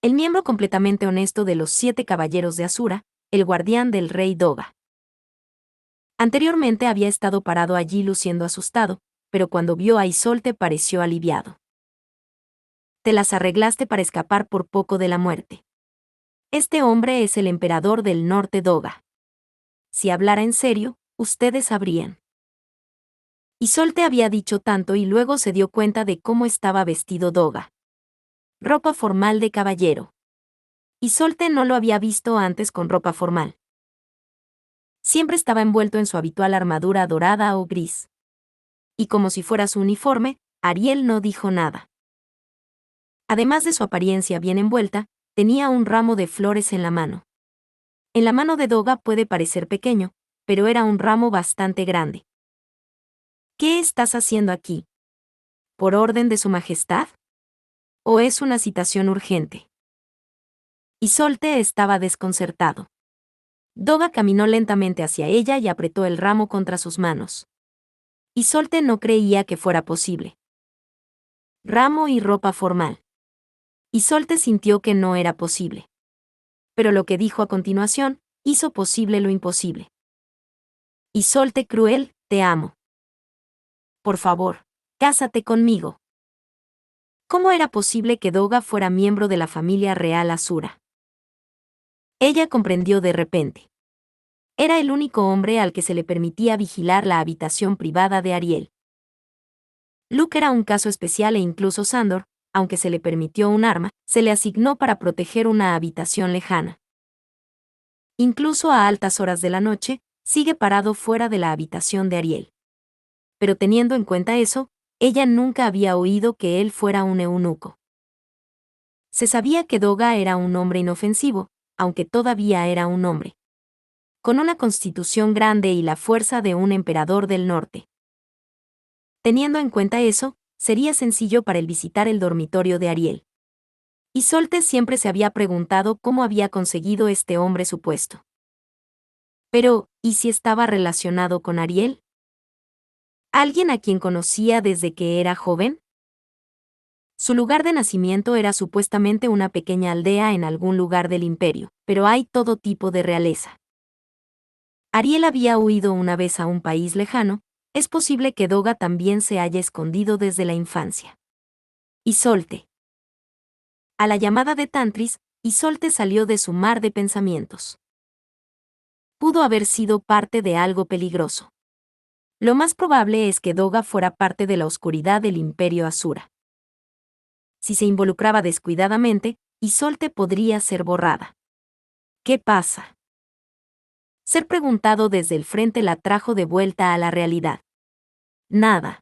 [SPEAKER 1] El miembro completamente honesto de los 7 caballeros de Asura, el guardián del rey Doga. Anteriormente había estado parado allí luciendo asustado, pero cuando vio a Isolde pareció aliviado. Te las arreglaste para escapar por poco de la muerte. Este hombre es el emperador del norte Doga. Si hablara en serio, ustedes sabrían. Isolde había dicho tanto y luego se dio cuenta de cómo estaba vestido Doga. Ropa formal de caballero. Isolde no lo había visto antes con ropa formal. Siempre estaba envuelto en su habitual armadura dorada o gris. Y como si fuera su uniforme, Ariel no dijo nada. Además de su apariencia bien envuelta, tenía un ramo de flores en la mano. En la mano de Doga puede parecer pequeño, pero era un ramo bastante grande. ¿Qué estás haciendo aquí? ¿Por orden de su majestad? ¿O es una citación urgente? Isolde estaba desconcertado. Doga caminó lentamente hacia ella y apretó el ramo contra sus manos. Isolde no creía que fuera posible. Ramo y ropa formal. Isolde sintió que no era posible. Pero lo que dijo a continuación, hizo posible lo imposible. Isolde cruel, te amo. Por favor, cásate conmigo. ¿Cómo era posible que Doga fuera miembro de la familia real Asura? Ella comprendió de repente. Era el único hombre al que se le permitía vigilar la habitación privada de Ariel. Luke era un caso especial e incluso Sandor, aunque se le permitió un arma, se le asignó para proteger una habitación lejana. Incluso a altas horas de la noche, sigue parado fuera de la habitación de Ariel. Pero teniendo en cuenta eso, ella nunca había oído que él fuera un eunuco. Se sabía que Doga era un hombre inofensivo, aunque todavía era un hombre, con una constitución grande y la fuerza de un emperador del norte. Teniendo en cuenta eso, sería sencillo para él visitar el dormitorio de Ariel. Isolde siempre se había preguntado cómo había conseguido este hombre su puesto. Pero, ¿y si estaba relacionado con Ariel? ¿Alguien a quien conocía desde que era joven? Su lugar de nacimiento era supuestamente una pequeña aldea en algún lugar del imperio, pero hay todo tipo de realeza. Ariel había huido una vez a un país lejano, es posible que Doga también se haya escondido desde la infancia. Isolde. A la llamada de Tantris, Isolde salió de su mar de pensamientos. Pudo haber sido parte de algo peligroso. Lo más probable es que Doga fuera parte de la oscuridad del Imperio Asura. Si se involucraba descuidadamente, Isolde podría ser borrada. ¿Qué pasa? Ser preguntado desde el frente la trajo de vuelta a la realidad. Nada.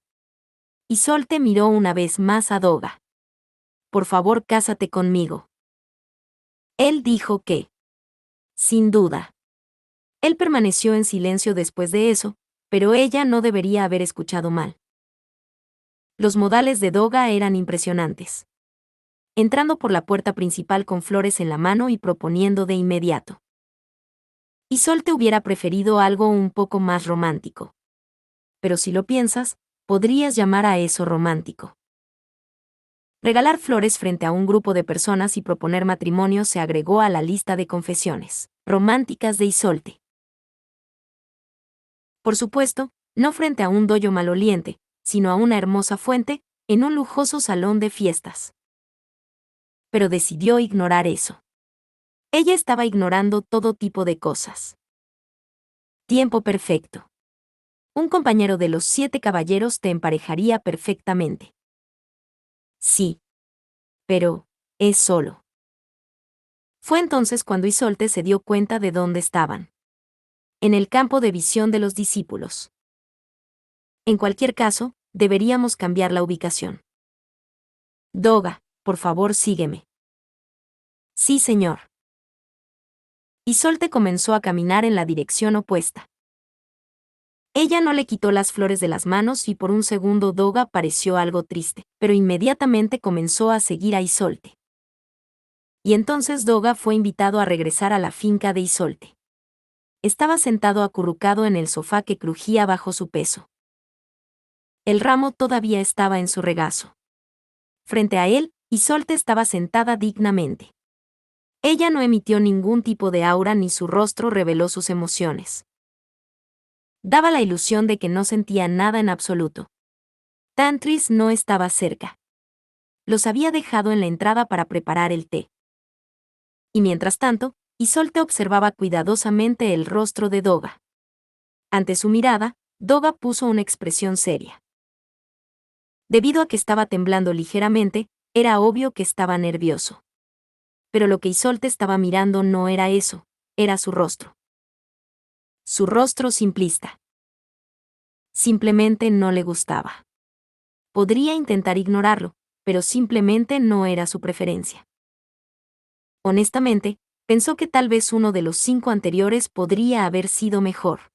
[SPEAKER 1] Isolde miró una vez más a Doga. Por favor, cásate conmigo. Él dijo que. Sin duda. Él permaneció en silencio después de eso, pero ella no debería haber escuchado mal. Los modales de Doga eran impresionantes. Entrando por la puerta principal con flores en la mano y proponiendo de inmediato. Isolde hubiera preferido algo un poco más romántico. Pero si lo piensas, podrías llamar a eso romántico. Regalar flores frente a un grupo de personas y proponer matrimonio se agregó a la lista de confesiones románticas de Isolde. Por supuesto, no frente a un doyo maloliente, sino a una hermosa fuente, en un lujoso salón de fiestas. Pero decidió ignorar eso. Ella estaba ignorando todo tipo de cosas. Tiempo perfecto. Un compañero de los 7 caballeros te emparejaría perfectamente. Sí. Pero, es solo. Fue entonces cuando Isolde se dio cuenta de dónde estaban. En el campo de visión de los discípulos. En cualquier caso, deberíamos cambiar la ubicación. Doga, por favor sígueme. Sí, señor. Isolde comenzó a caminar en la dirección opuesta. Ella no le quitó las flores de las manos y por un segundo Doga pareció algo triste, pero inmediatamente comenzó a seguir a Isolde. Y entonces Doga fue invitado a regresar a la finca de Isolde. Estaba sentado acurrucado en el sofá que crujía bajo su peso. El ramo todavía estaba en su regazo. Frente a él, Isolde estaba sentada dignamente. Ella no emitió ningún tipo de aura ni su rostro reveló sus emociones. Daba la ilusión de que no sentía nada en absoluto. Tantris no estaba cerca. Los había dejado en la entrada para preparar el té. Y mientras tanto, Isolde observaba cuidadosamente el rostro de Doga. Ante su mirada, Doga puso una expresión seria. Debido a que estaba temblando ligeramente, era obvio que estaba nervioso. Pero lo que Isolde estaba mirando no era eso, era su rostro. Su rostro simplista. Simplemente no le gustaba. Podría intentar ignorarlo, pero simplemente no era su preferencia. Honestamente, pensó que tal vez uno de los 5 anteriores podría haber sido mejor.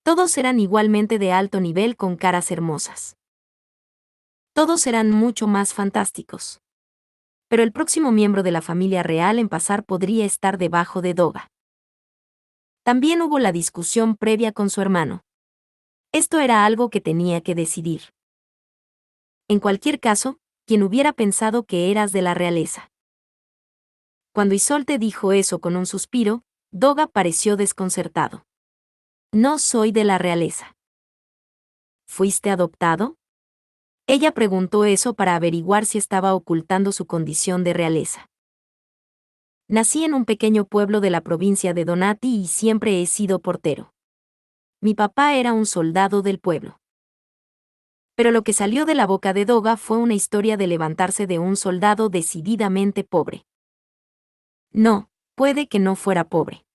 [SPEAKER 1] Todos eran igualmente de alto nivel con caras hermosas. Todos eran mucho más fantásticos. Pero el próximo miembro de la familia real en pasar podría estar debajo de Doga. También hubo la discusión previa con su hermano. Esto era algo que tenía que decidir. En cualquier caso, quien hubiera pensado que eras de la realeza. Cuando Isolde dijo eso con un suspiro, Doga pareció desconcertado. No soy de la realeza. ¿Fuiste adoptado? Ella preguntó eso para averiguar si estaba ocultando su condición de realeza. Nací en un pequeño pueblo de la provincia de Donati y siempre he sido portero. Mi papá era un soldado del pueblo. Pero lo que salió de la boca de Doga fue una historia de levantarse de un soldado decididamente pobre. No, puede que no fuera pobre.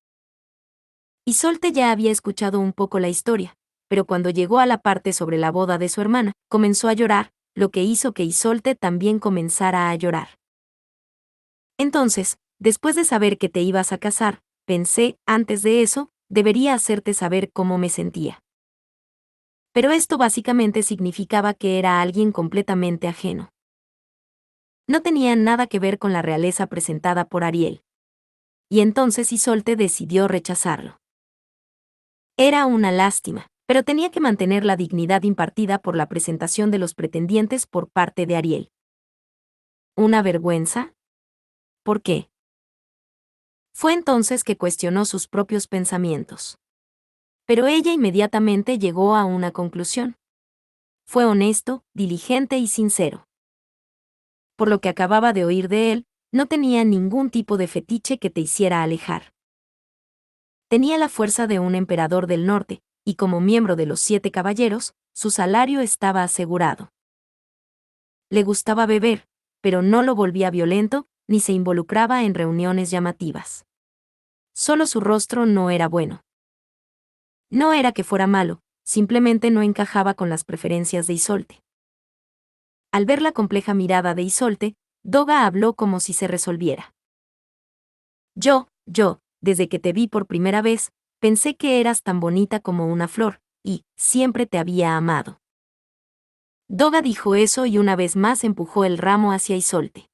[SPEAKER 1] Isolde ya había escuchado un poco la historia, pero cuando llegó a la parte sobre la boda de su hermana, comenzó a llorar, lo que hizo que Isolde también comenzara a llorar. Entonces, después de saber que te ibas a casar, pensé, antes de eso, debería hacerte saber cómo me sentía. Pero esto básicamente significaba que era alguien completamente ajeno. No tenía nada que ver con la realeza presentada por Ariel. Y entonces Isolde decidió rechazarlo. Era una lástima, pero tenía que mantener la dignidad impartida por la presentación de los pretendientes por parte de Ariel. ¿Una vergüenza? ¿Por qué? Fue entonces que cuestionó sus propios pensamientos. Pero ella inmediatamente llegó a una conclusión. Fue honesto, diligente y sincero. Por lo que acababa de oír de él, no tenía ningún tipo de fetiche que te hiciera alejar. Tenía la fuerza de un emperador del norte, y como miembro de los 7 caballeros, su salario estaba asegurado. Le gustaba beber, pero no lo volvía violento, ni se involucraba en reuniones llamativas. Solo su rostro no era bueno. No era que fuera malo, simplemente no encajaba con las preferencias de Isolde. Al ver la compleja mirada de Isolde, Doga habló como si se resolviera. Yo, desde que te vi por primera vez, pensé que eras tan bonita como una flor, y siempre te había amado. Doga dijo eso y una vez más empujó el ramo hacia Isolde.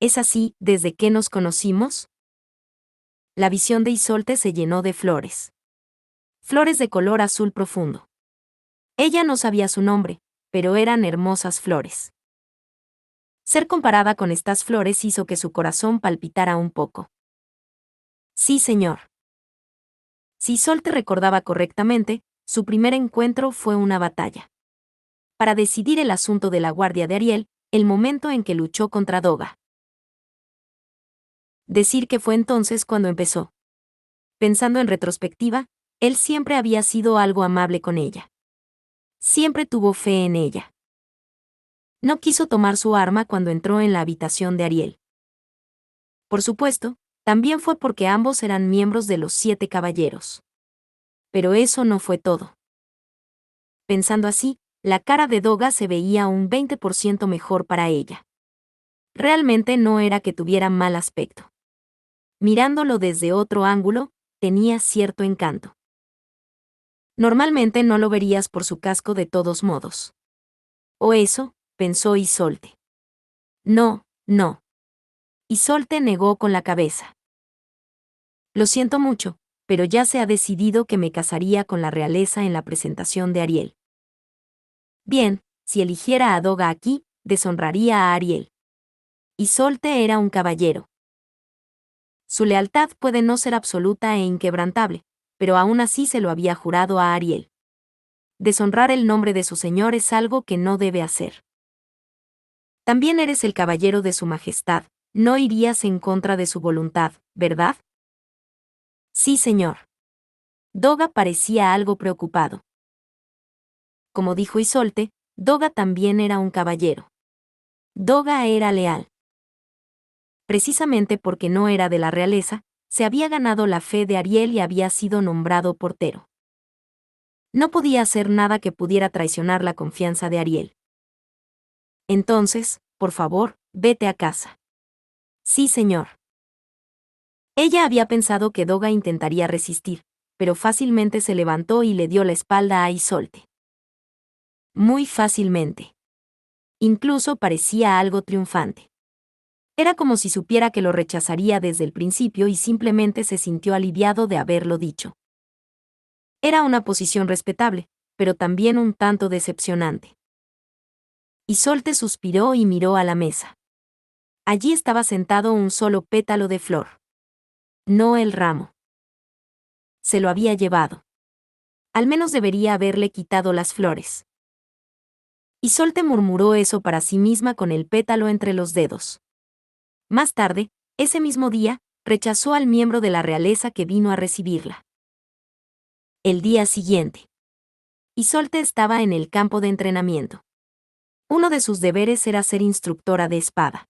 [SPEAKER 1] ¿Es así desde que nos conocimos? La visión de Isolde se llenó de flores. Flores de color azul profundo. Ella no sabía su nombre, pero eran hermosas flores. Ser comparada con estas flores hizo que su corazón palpitara un poco. Sí, señor. Si Isolde recordaba correctamente, su primer encuentro fue una batalla. Para decidir el asunto de la guardia de Ariel, el momento en que luchó contra Doga. Decir que fue entonces cuando empezó. Pensando en retrospectiva, él siempre había sido algo amable con ella. Siempre tuvo fe en ella. No quiso tomar su arma cuando entró en la habitación de Ariel. Por supuesto, también fue porque ambos eran miembros de los 7 caballeros. Pero eso no fue todo. Pensando así, la cara de Doga se veía un 20% mejor para ella. Realmente no era que tuviera mal aspecto. Mirándolo desde otro ángulo, tenía cierto encanto. Normalmente no lo verías por su casco de todos modos. O eso, pensó Isolde. No. Isolde negó con la cabeza. Lo siento mucho, pero ya se ha decidido que me casaría con la realeza en la presentación de Ariel. Bien, si eligiera a Doga aquí, deshonraría a Ariel. Isolde era un caballero. Su lealtad puede no ser absoluta e inquebrantable, pero aún así se lo había jurado a Ariel. Deshonrar el nombre de su señor es algo que no debe hacer. También eres el caballero de su majestad, no irías en contra de su voluntad, ¿verdad? Sí, señor. Doga parecía algo preocupado. Como dijo Isolde, Doga también era un caballero. Doga era leal. Precisamente porque no era de la realeza, se había ganado la fe de Ariel y había sido nombrado portero. No podía hacer nada que pudiera traicionar la confianza de Ariel. Entonces, por favor, vete a casa. Sí, señor. Ella había pensado que Doga intentaría resistir, pero fácilmente se levantó y le dio la espalda a Isolde. Muy fácilmente. Incluso parecía algo triunfante. Era como si supiera que lo rechazaría desde el principio y simplemente se sintió aliviado de haberlo dicho. Era una posición respetable, pero también un tanto decepcionante. Isolde suspiró y miró a la mesa. Allí estaba sentado un solo pétalo de flor. No el ramo. Se lo había llevado. Al menos debería haberle quitado las flores. Isolde murmuró eso para sí misma con el pétalo entre los dedos. Más tarde, ese mismo día, rechazó al miembro de la realeza que vino a recibirla. El día siguiente. Isolde estaba en el campo de entrenamiento. Uno de sus deberes era ser instructora de espada.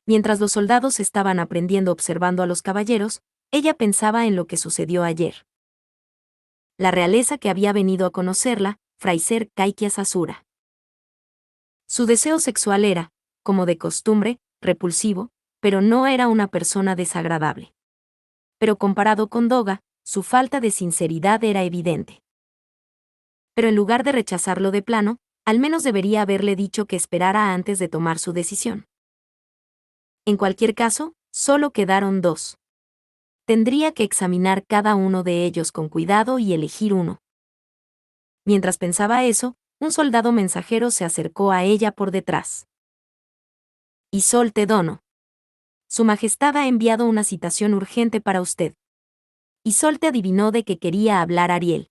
[SPEAKER 1] Mientras los soldados estaban aprendiendo observando a los caballeros, ella pensaba en lo que sucedió ayer. La realeza que había venido a conocerla, Fraiser Kaikia Sasura. Su deseo sexual era, como de costumbre, repulsivo, pero no era una persona desagradable. Pero comparado con Doga, su falta de sinceridad era evidente. Pero en lugar de rechazarlo de plano, al menos debería haberle dicho que esperara antes de tomar su decisión. En cualquier caso, solo quedaron dos. Tendría que examinar cada uno de ellos con cuidado y elegir uno. Mientras pensaba eso, un soldado mensajero se acercó a ella por detrás. Isolde Dono. Su Majestad ha enviado una citación urgente para usted. Isolde adivinó de que quería hablar Ariel.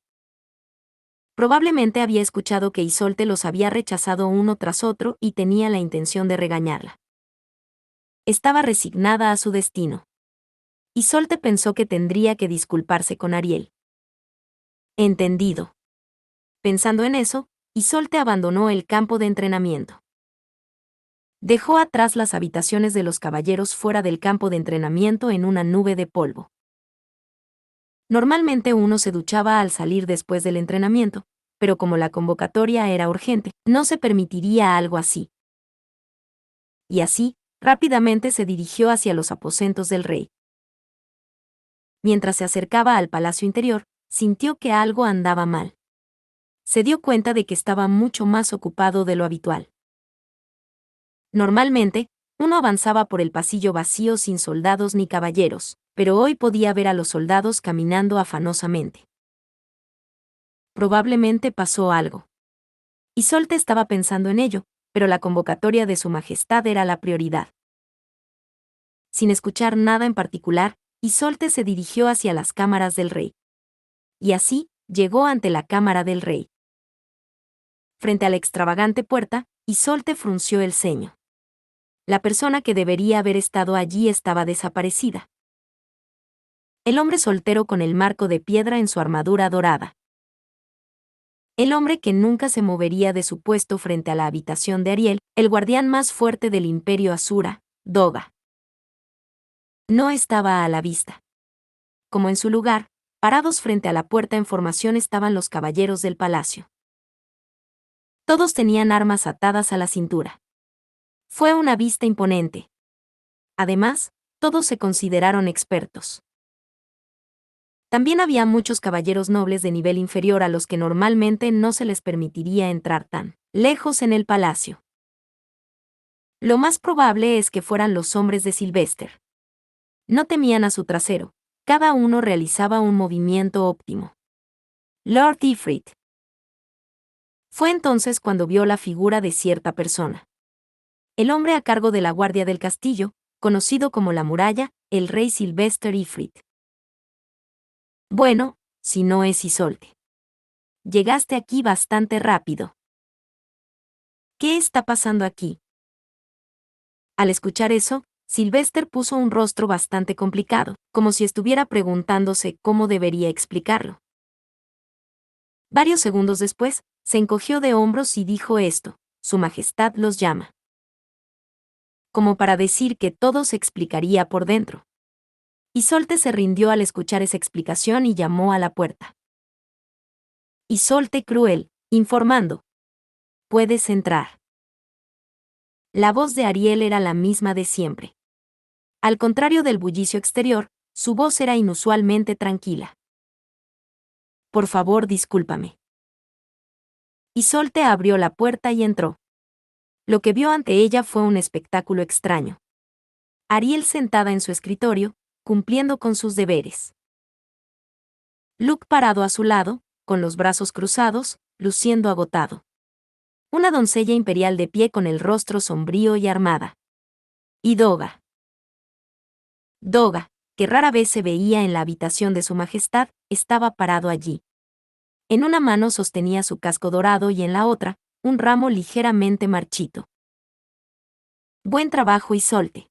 [SPEAKER 1] Probablemente había escuchado que Isolde los había rechazado uno tras otro y tenía la intención de regañarla. Estaba resignada a su destino. Isolde pensó que tendría que disculparse con Ariel. Entendido. Pensando en eso, Isolde abandonó el campo de entrenamiento. Dejó atrás las habitaciones de los caballeros fuera del campo de entrenamiento en una nube de polvo. Normalmente uno se duchaba al salir después del entrenamiento, pero como la convocatoria era urgente, no se permitiría algo así. Y así, rápidamente se dirigió hacia los aposentos del rey. Mientras se acercaba al palacio interior, sintió que algo andaba mal. Se dio cuenta de que estaba mucho más ocupado de lo habitual. Normalmente, uno avanzaba por el pasillo vacío sin soldados ni caballeros, pero hoy podía ver a los soldados caminando afanosamente. Probablemente pasó algo. Isolde estaba pensando en ello, pero la convocatoria de su majestad era la prioridad. Sin escuchar nada en particular, Isolde se dirigió hacia las cámaras del rey. Y así, llegó ante la cámara del rey. Frente a la extravagante puerta, Isolde frunció el ceño. La persona que debería haber estado allí estaba desaparecida. El hombre soltero con el marco de piedra en su armadura dorada. El hombre que nunca se movería de su puesto frente a la habitación de Ariel, el guardián más fuerte del Imperio Asura, Doga. No estaba a la vista. Como en su lugar, parados frente a la puerta en formación estaban los caballeros del palacio. Todos tenían armas atadas a la cintura. Fue una vista imponente. Además, todos se consideraron expertos. También había muchos caballeros nobles de nivel inferior a los que normalmente no se les permitiría entrar tan lejos en el palacio. Lo más probable es que fueran los hombres de Sylvester. No temían a su trasero, cada uno realizaba un movimiento óptimo. Lord Ifrit. Fue entonces cuando vio la figura de cierta persona. El hombre a cargo de la guardia del castillo, conocido como la muralla, el rey Sylvester Ifrit. Bueno, si no es Isolde. Llegaste aquí bastante rápido. ¿Qué está pasando aquí? Al escuchar eso, Sylvester puso un rostro bastante complicado, como si estuviera preguntándose cómo debería explicarlo. Varios segundos después, se encogió de hombros y dijo esto: Su Majestad los llama. Como para decir que todo se explicaría por dentro. Isolde se rindió al escuchar esa explicación y llamó a la puerta. Isolde Cruel, informando. Puedes entrar. La voz de Ariel era la misma de siempre. Al contrario del bullicio exterior, su voz era inusualmente tranquila. Por favor, discúlpame. Isolde abrió la puerta y entró. Lo que vio ante ella fue un espectáculo extraño. Ariel sentada en su escritorio, cumpliendo con sus deberes. Luke parado a su lado, con los brazos cruzados, luciendo agotado. Una doncella imperial de pie con el rostro sombrío y armada. Y Doga. Doga, que rara vez se veía en la habitación de su majestad, estaba parado allí. En una mano sostenía su casco dorado y en la otra, un ramo ligeramente marchito. Buen trabajo, Isolde.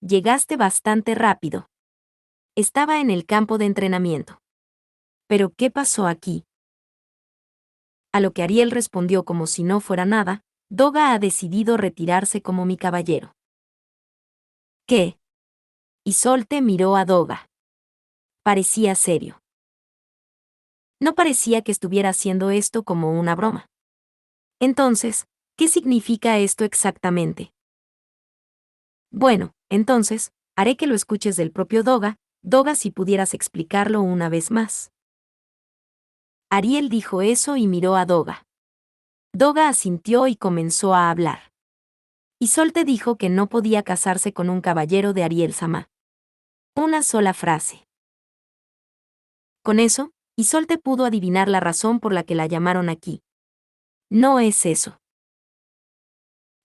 [SPEAKER 1] Llegaste bastante rápido. Estaba en el campo de entrenamiento. ¿Pero qué pasó aquí? A lo que Ariel respondió como si no fuera nada: Doga ha decidido retirarse como mi caballero. ¿Qué? Isolde miró a Doga. Parecía serio. No parecía que estuviera haciendo esto como una broma. Entonces, ¿qué significa esto exactamente? Bueno, entonces, haré que lo escuches del propio Doga. Doga, si pudieras explicarlo una vez más. Ariel dijo eso y miró a Doga. Doga asintió y comenzó a hablar. Isolde dijo que no podía casarse con un caballero de Ariel-sama. Una sola frase. Con eso, Isolde pudo adivinar la razón por la que la llamaron aquí. No es eso.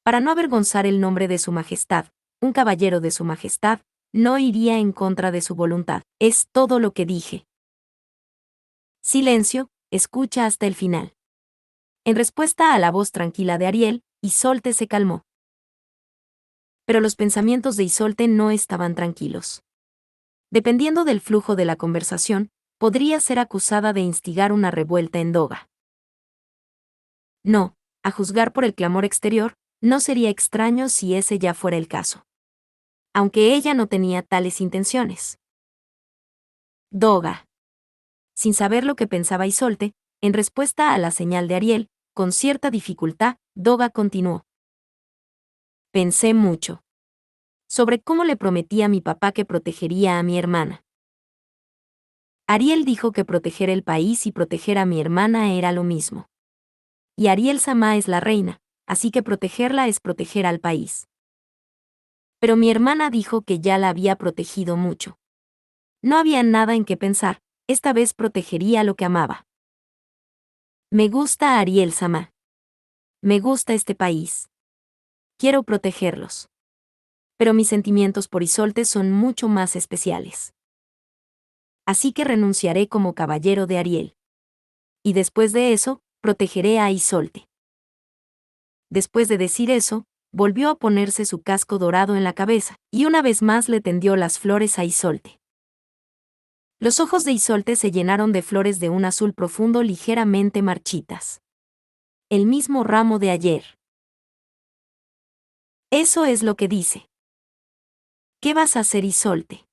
[SPEAKER 1] Para no avergonzar el nombre de su majestad, un caballero de su majestad no iría en contra de su voluntad. Es todo lo que dije. Silencio, escucha hasta el final. En respuesta a la voz tranquila de Ariel, Isolde se calmó. Pero los pensamientos de Isolde no estaban tranquilos. Dependiendo del flujo de la conversación, podría ser acusada de instigar una revuelta en Doga. No, a juzgar por el clamor exterior, no sería extraño si ese ya fuera el caso. Aunque ella no tenía tales intenciones. Doga. Sin saber lo que pensaba Isolde, en respuesta a la señal de Ariel, con cierta dificultad, Doga continuó. Pensé mucho. Sobre cómo le prometí a mi papá que protegería a mi hermana. Ariel dijo que proteger el país y proteger a mi hermana era lo mismo. Y Ariel-sama es la reina, así que protegerla es proteger al país. Pero mi hermana dijo que ya la había protegido mucho. No había nada en qué pensar, esta vez protegería lo que amaba. Me gusta Ariel-sama. Me gusta este país. Quiero protegerlos. Pero mis sentimientos por Isolde son mucho más especiales. Así que renunciaré como caballero de Ariel. Y después de eso, protegeré a Isolde. Después de decir eso, volvió a ponerse su casco dorado en la cabeza, y una vez más le tendió las flores a Isolde. Los ojos de Isolde se llenaron de flores de un azul profundo ligeramente marchitas. El mismo ramo de ayer. Eso es lo que dice. ¿Qué vas a hacer, Isolde?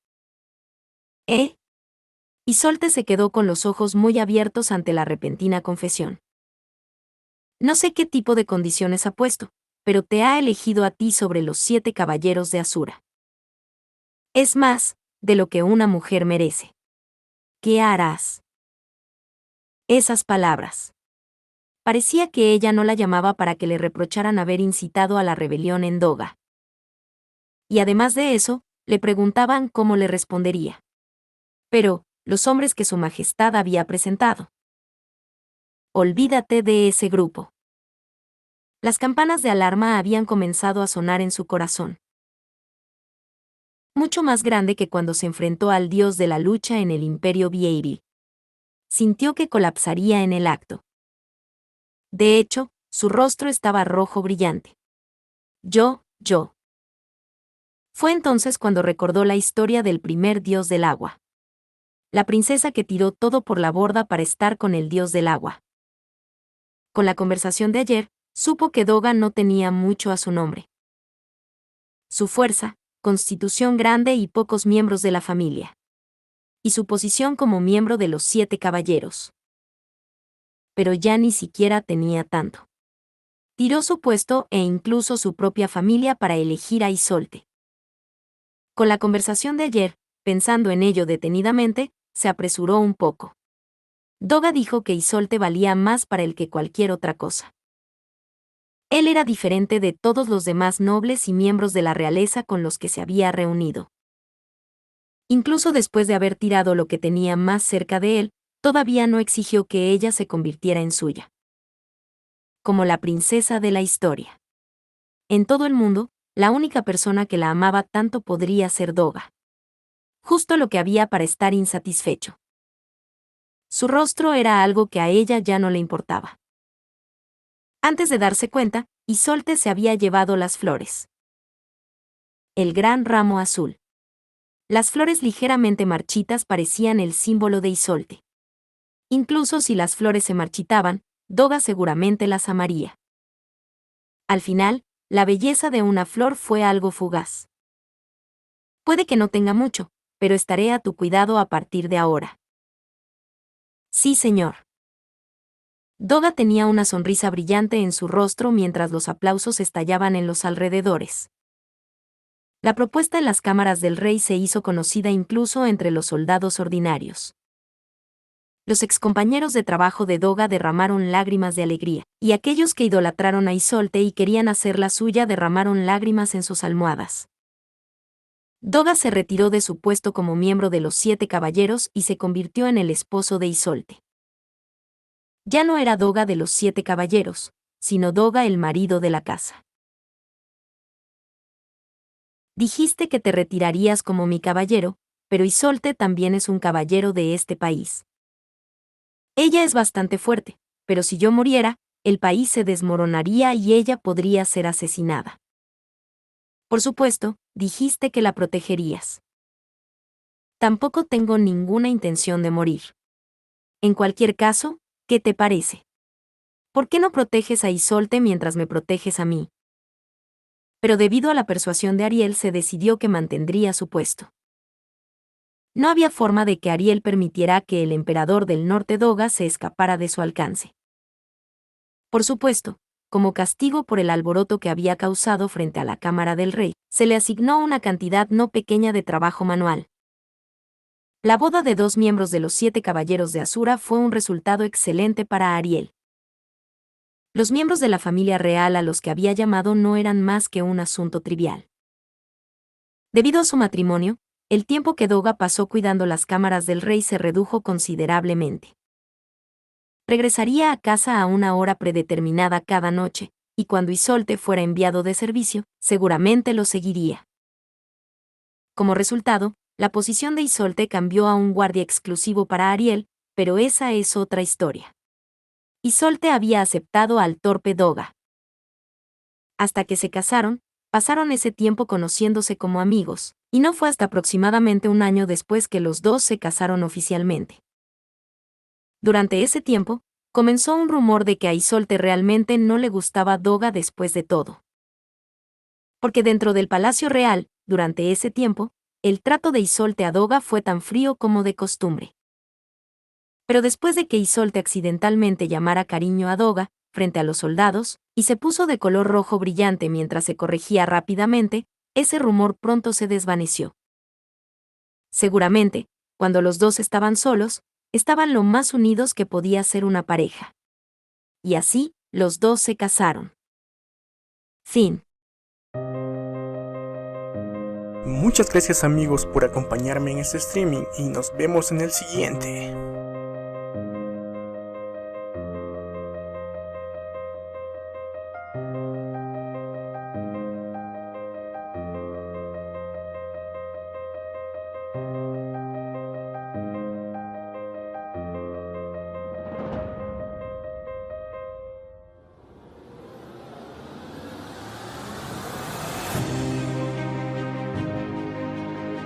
[SPEAKER 1] Isolde se quedó con los ojos muy abiertos ante la repentina confesión. No sé qué tipo de condiciones ha puesto, pero te ha elegido a ti sobre los 7 caballeros de Asura. Es más, de lo que una mujer merece. ¿Qué harás? Esas palabras. Parecía que ella no la llamaba para que le reprocharan haber incitado a la rebelión en Doga. Y además de eso, le preguntaban cómo le respondería. Pero, los hombres que su majestad había presentado. Olvídate de ese grupo. Las campanas de alarma habían comenzado a sonar en su corazón. Mucho más grande que cuando se enfrentó al dios de la lucha en el Imperio Vieiri. Sintió que colapsaría en el acto. De hecho, su rostro estaba rojo brillante. Yo. Fue entonces cuando recordó la historia del primer dios del agua. La princesa que tiró todo por la borda para estar con el dios del agua. Con la conversación de ayer, supo que Doga no tenía mucho a su nombre. Su fuerza, constitución grande y pocos miembros de la familia. Y su posición como miembro de los 7 caballeros. Pero ya ni siquiera tenía tanto. Tiró su puesto e incluso su propia familia para elegir a Isolde. Con la conversación de ayer, pensando en ello detenidamente, se apresuró un poco. Doga dijo que Isolde valía más para él que cualquier otra cosa. Él era diferente de todos los demás nobles y miembros de la realeza con los que se había reunido. Incluso después de haber tirado lo que tenía más cerca de él, todavía no exigió que ella se convirtiera en suya. Como la princesa de la historia. En todo el mundo, la única persona que la amaba tanto podría ser Doga. Justo lo que había para estar insatisfecho. Su rostro era algo que a ella ya no le importaba. Antes de darse cuenta, Isolde se había llevado las flores. El gran ramo azul. Las flores ligeramente marchitas parecían el símbolo de Isolde. Incluso si las flores se marchitaban, Doga seguramente las amaría. Al final, la belleza de una flor fue algo fugaz. Puede que no tenga mucho, pero estaré a tu cuidado a partir de ahora. Sí, señor. Doga tenía una sonrisa brillante en su rostro mientras los aplausos estallaban en los alrededores. La propuesta en las cámaras del rey se hizo conocida incluso entre los soldados ordinarios. Los excompañeros de trabajo de Doga derramaron lágrimas de alegría, y aquellos que idolatraron a Isolde y querían hacerla suya derramaron lágrimas en sus almohadas. Doga se retiró de su puesto como miembro de los 7 caballeros y se convirtió en el esposo de Isolde. Ya no era Doga de los 7 caballeros, sino Doga el marido de la casa. Dijiste que te retirarías como mi caballero, pero Isolde también es un caballero de este país. Ella es bastante fuerte, pero si yo muriera, el país se desmoronaría y ella podría ser asesinada. Por supuesto, dijiste que la protegerías. Tampoco tengo ninguna intención de morir. En cualquier caso, ¿qué te parece? ¿Por qué no proteges a Isolde mientras me proteges a mí? Pero debido a la persuasión de Ariel se decidió que mantendría su puesto. No había forma de que Ariel permitiera que el emperador del norte Doga se escapara de su alcance. Por supuesto, como castigo por el alboroto que había causado frente a la cámara del rey, se le asignó una cantidad no pequeña de trabajo manual. La boda de 2 miembros de los 7 caballeros de Asura fue un resultado excelente para Ariel. Los miembros de la familia real a los que había llamado no eran más que un asunto trivial. Debido a su matrimonio, el tiempo que Doga pasó cuidando las cámaras del rey se redujo considerablemente. Regresaría a casa a una hora predeterminada cada noche, y cuando Isolde fuera enviado de servicio, seguramente lo seguiría. Como resultado, la posición de Isolde cambió a un guardia exclusivo para Ariel, pero esa es otra historia. Isolde había aceptado al torpe Doga. Hasta que se casaron, pasaron ese tiempo conociéndose como amigos, y no fue hasta aproximadamente un año después que los dos se casaron oficialmente. Durante ese tiempo, comenzó un rumor de que a Isolde realmente no le gustaba Doga después de todo. Porque dentro del Palacio Real, durante ese tiempo, el trato de Isolde a Doga fue tan frío como de costumbre. Pero después de que Isolde accidentalmente llamara cariño a Doga, frente a los soldados, y se puso de color rojo brillante mientras se corregía rápidamente, ese rumor pronto se desvaneció. Seguramente, cuando los dos estaban solos, estaban lo más unidos que podía ser una pareja. Y así, los dos se casaron. Fin.
[SPEAKER 2] Muchas gracias amigos por acompañarme en este streaming y nos vemos en el siguiente.